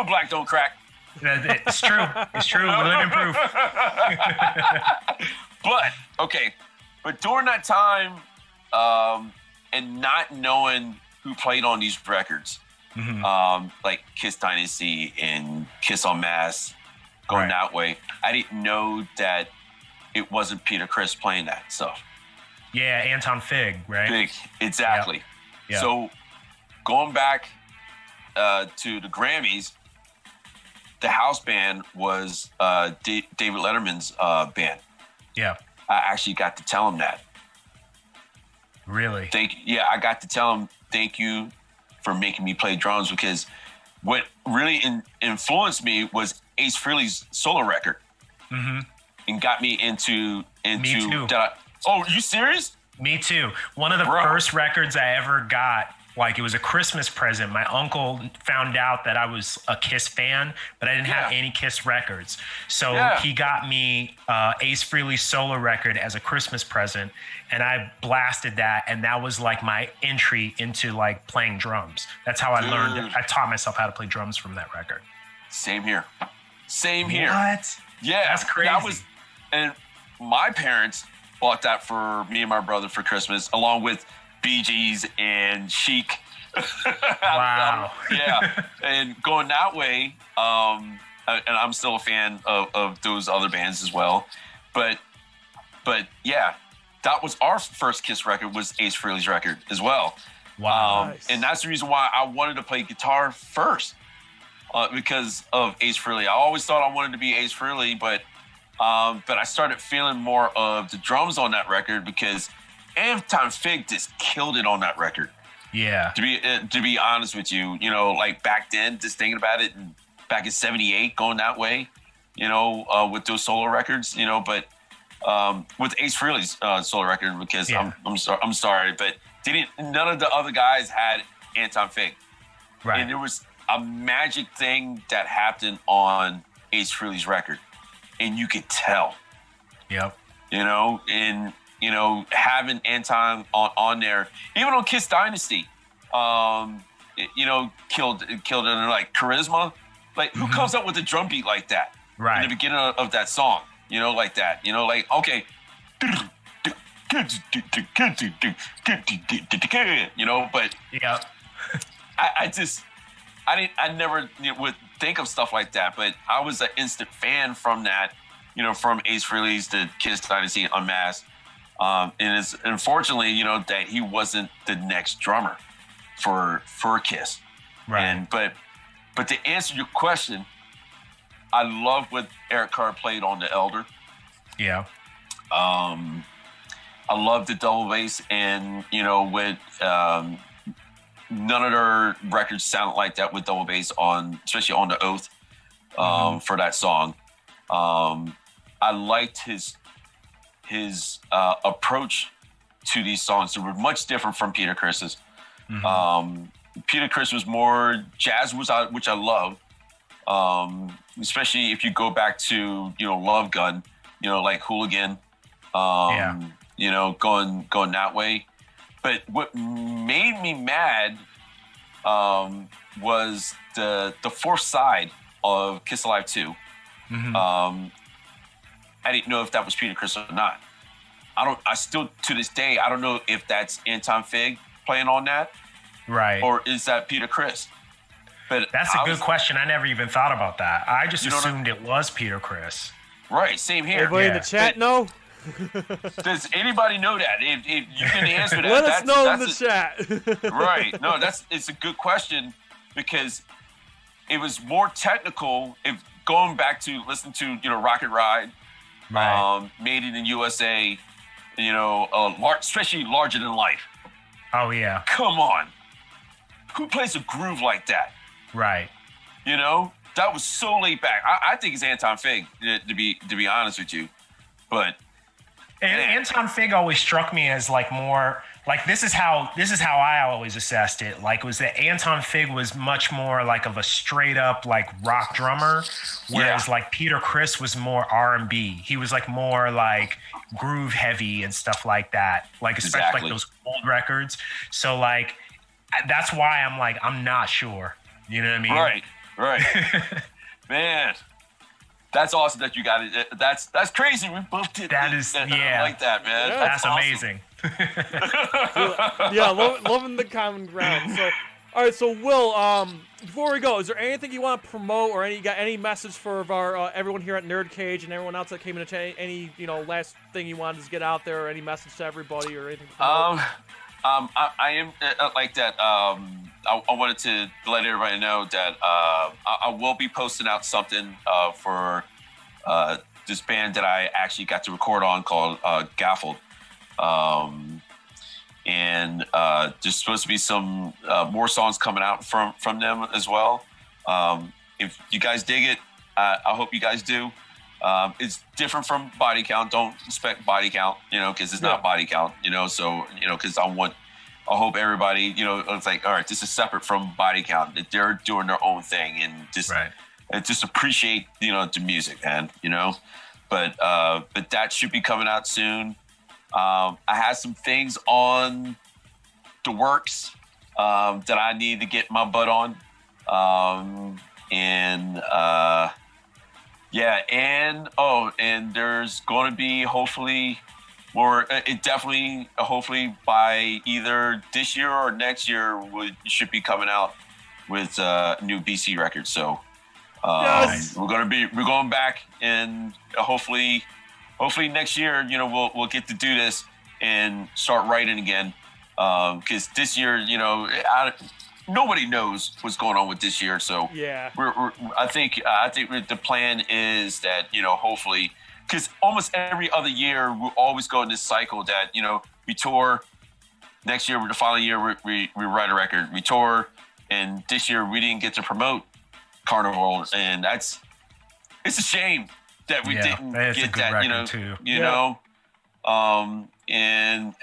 black don't crack. It's true. It's true. We're living proof. But during that time, and not knowing who played on these records, like Kiss Dynasty and Kiss en Masse, going that way, I didn't know that it wasn't Peter Criss playing that stuff. Yeah, Anton Fig, right? Fig, exactly. Yep. So going back to the Grammys, the house band was David Letterman's band. Yeah. I actually got to tell him that. Really? I got to tell him thank you for making me play drums, because what really influenced me was Ace Frehley's solo record, and got me into. Me too. Oh, you serious? Me too. One of the first records I ever got, like it was a Christmas present. My uncle found out that I was a Kiss fan, but I didn't have any Kiss records. So he got me Ace Frehley's solo record as a Christmas present, and I blasted that, and that was like my entry into like playing drums. That's how I learned. I taught myself how to play drums from that record. Same here. What? Yeah. That's crazy. And my parents bought that for me and my brother for Christmas, along with Bee Gees and Chic. Wow. Yeah. And going that way, and I'm still a fan of those other bands as well. But yeah, that was our first Kiss record, was Ace Frehley's record as well. Wow. Nice. And that's the reason why I wanted to play guitar first, because of Ace Frehley. I always thought I wanted to be Ace Frehley, but I started feeling more of the drums on that record, because Anton Fig just killed it on that record. Yeah. To be honest with you, like back then, just thinking about it, and back in '78, going that way, with those solo records, but with Ace Frehley's solo record, because I'm sorry, but none of the other guys had Anton Fig. Right. And there was a magic thing that happened on Ace Frehley's record, and you could tell. Yep. Having Anton on there, even on Kiss Dynasty, killed it. And like Charisma, like who comes up with a drum beat like that? Right. In the beginning of that song, like that, like, okay. But yeah, I never would think of stuff like that, but I was an instant fan from that, from Ace Frehley's the Kiss Dynasty Unmasked. And it's unfortunately, that he wasn't the next drummer for Kiss. Right. But to answer your question, I love what Eric Carr played on the Elder. Yeah. I love the double bass, and with none of their records sound like that with double bass especially on the Oath for that song. I liked his approach to these songs. They were much different from Peter Criss's. Peter Criss was more jazz, which I love. Especially if you go back to Love Gun, like Hooligan, going that way. But what made me mad was the fourth side of Kiss Alive 2. I didn't know if that was Peter Criss or not. I still to this day I don't know if that's Anton Fig playing on that, right? Or is that Peter Criss? But that's a good question. I never even thought about that. I just assumed it was Peter Criss. Right, same here. Everybody in the chat know? Does anybody know that? If you can answer that, let us know in the chat. Right. No, it's a good question because it was more technical. If going back to listen to Rocket Ride, right. Made in the USA, especially Larger Than Life. Oh yeah. Come on, who plays a groove like that? Right. That was so laid back. I think it's Anton Fig to be honest with you, but. And Anton Fig always struck me as more this is how I always assessed it. It was that Anton Fig was much more of a straight up rock drummer, whereas Peter Criss was more R&B. He was more groove heavy and stuff like that. Especially those old records. So that's why I'm not sure. You know what I mean? Right. Man. That's awesome that you got it. That's crazy. We both did that. Is yeah. I like that, man. Yeah, that's awesome. Amazing. Loving the common ground. So, all right. So, Will, before we go, is there anything you want to promote, or any message for our everyone here at NerdCage and everyone else that came in to any last thing you wanted to get out there, or any message to everybody, or anything? I am like that. I wanted to let everybody know that I will be posting out something for this band that I actually got to record on called Gaffled. And there's supposed to be some more songs coming out from them as well. If you guys dig it, I hope you guys do. It's different from Body Count. Don't expect Body Count, because it's not Body Count, so, because I hope everybody, it's all right, this is separate from Body Count. That they're doing their own thing and just appreciate, the music, man, But that should be coming out soon. I have some things on the works that I need to get my butt on. And there's going to be hopefully hopefully by either this year or next year, we should be coming out with a new BC record. So we're going back, and hopefully next year, we'll get to do this and start writing again. Because this year, nobody knows what's going on with this year. So I think the plan is that hopefully. Because almost every other year, we always go in this cycle that, we tour. Next year, the following year, we write a record. We tour. And this year, we didn't get to promote Carnival. And it's a shame that we didn't get that, too. And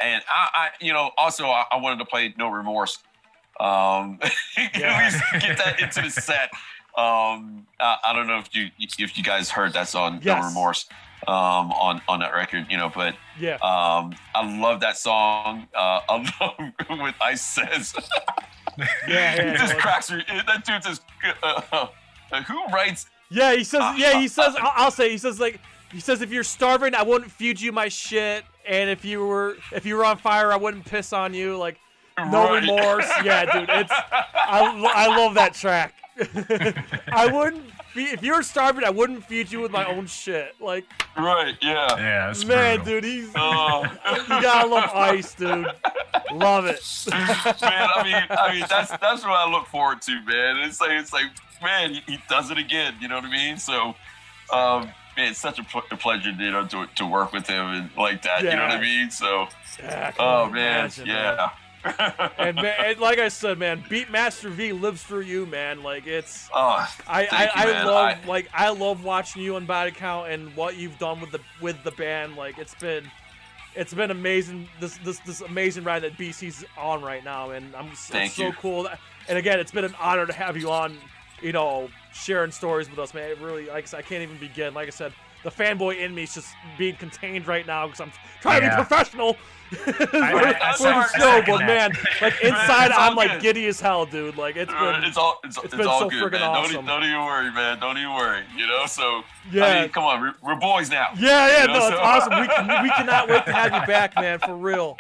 I also I wanted to play No Remorse. At least get that into the set. I don't know if you guys heard that song, No Remorse. On that record, but I love that song. I love what Ice says. He just cracks her. That dude just who writes? Yeah, he says. I'll say. He says if you're starving, I wouldn't feed you my shit, and if you were on fire, I wouldn't piss on you. No remorse. Yeah, dude. I love that track. I wouldn't if you were starving, I wouldn't feed you with my own shit. Like, Right, yeah. Yeah, that's man, brutal. dude, he's you Oh. gotta love ice, dude. Love it. Man, I mean, that's what I look forward to, man. It's like, man, he does it again. You know what I mean? So, man, it's such a pleasure, you know, to work with him and like that. You know what I mean? So, Yeah, oh man, imagine, yeah. And, man, and like I said, man, Beat Master V lives through you, man. Like it's, Oh, thank you, man. I love watching you on Body Count and what you've done with the band. Like it's been amazing. This amazing ride that BC's on right now, and it's so cool. And again, it's been an honor to have you on. You know, sharing stories with us, man. It really, like I said, I can't even begin. Like I said, the fanboy in me is just being contained right now because I'm trying to be professional for the show. But man, like inside, I'm like good. Giddy as hell, dude. Like it's been it's all been all so good, freaking man. awesome. Don't even worry, man. Don't even worry. You know, so Yeah. I mean, come on, we're boys now. Yeah, You know, no, it's so- awesome. We cannot wait to have you back, man, for real.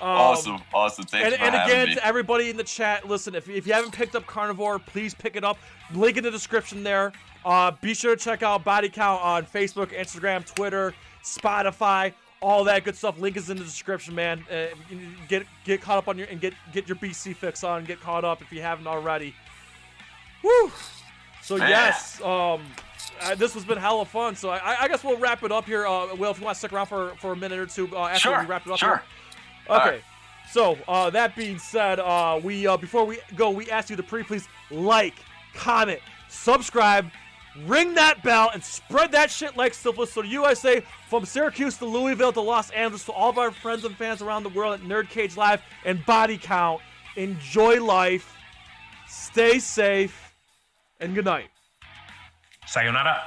Awesome. Thanks And for again, having me. to everybody in the chat, listen, if you haven't picked up Carnivore, please pick it up. Link in the description there. Be sure to check out Body Count on Facebook, Instagram, Twitter, Spotify, all that good stuff. Link is in the description, man. Get caught up on your and get your BC fix on. Get caught up if you haven't already. Woo! So Man. yes, this has been hella fun. So I guess we'll wrap it up here. Will, if you want to stick around for a minute or two after we wrap it up. Sure. Here. Okay, so that being said, we before we go, we ask you to please like, comment, subscribe, ring that bell, and spread that shit like syphilis. So the USA, from Syracuse to Louisville to Los Angeles, to all of our friends and fans around the world at NerdCage Live and Body Count, enjoy life, stay safe, and good night. Sayonara.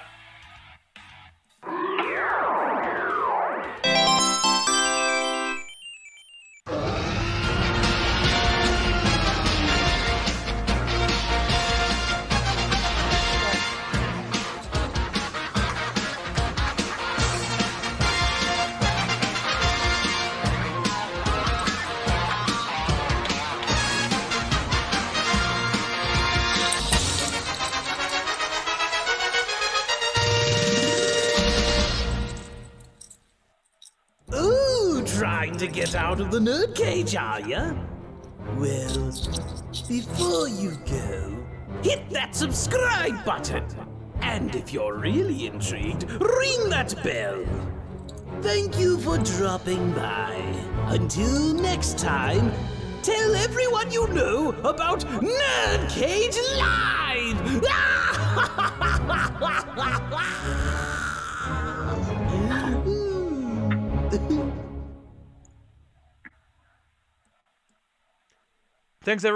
Ooh, trying to get out of the nerd cage, are ya? Well, before you go, hit that subscribe button. And if you're really intrigued, ring that bell. Thank you for dropping by. Until next time, tell everyone you know about NerdCage Live! Thanks, everyone.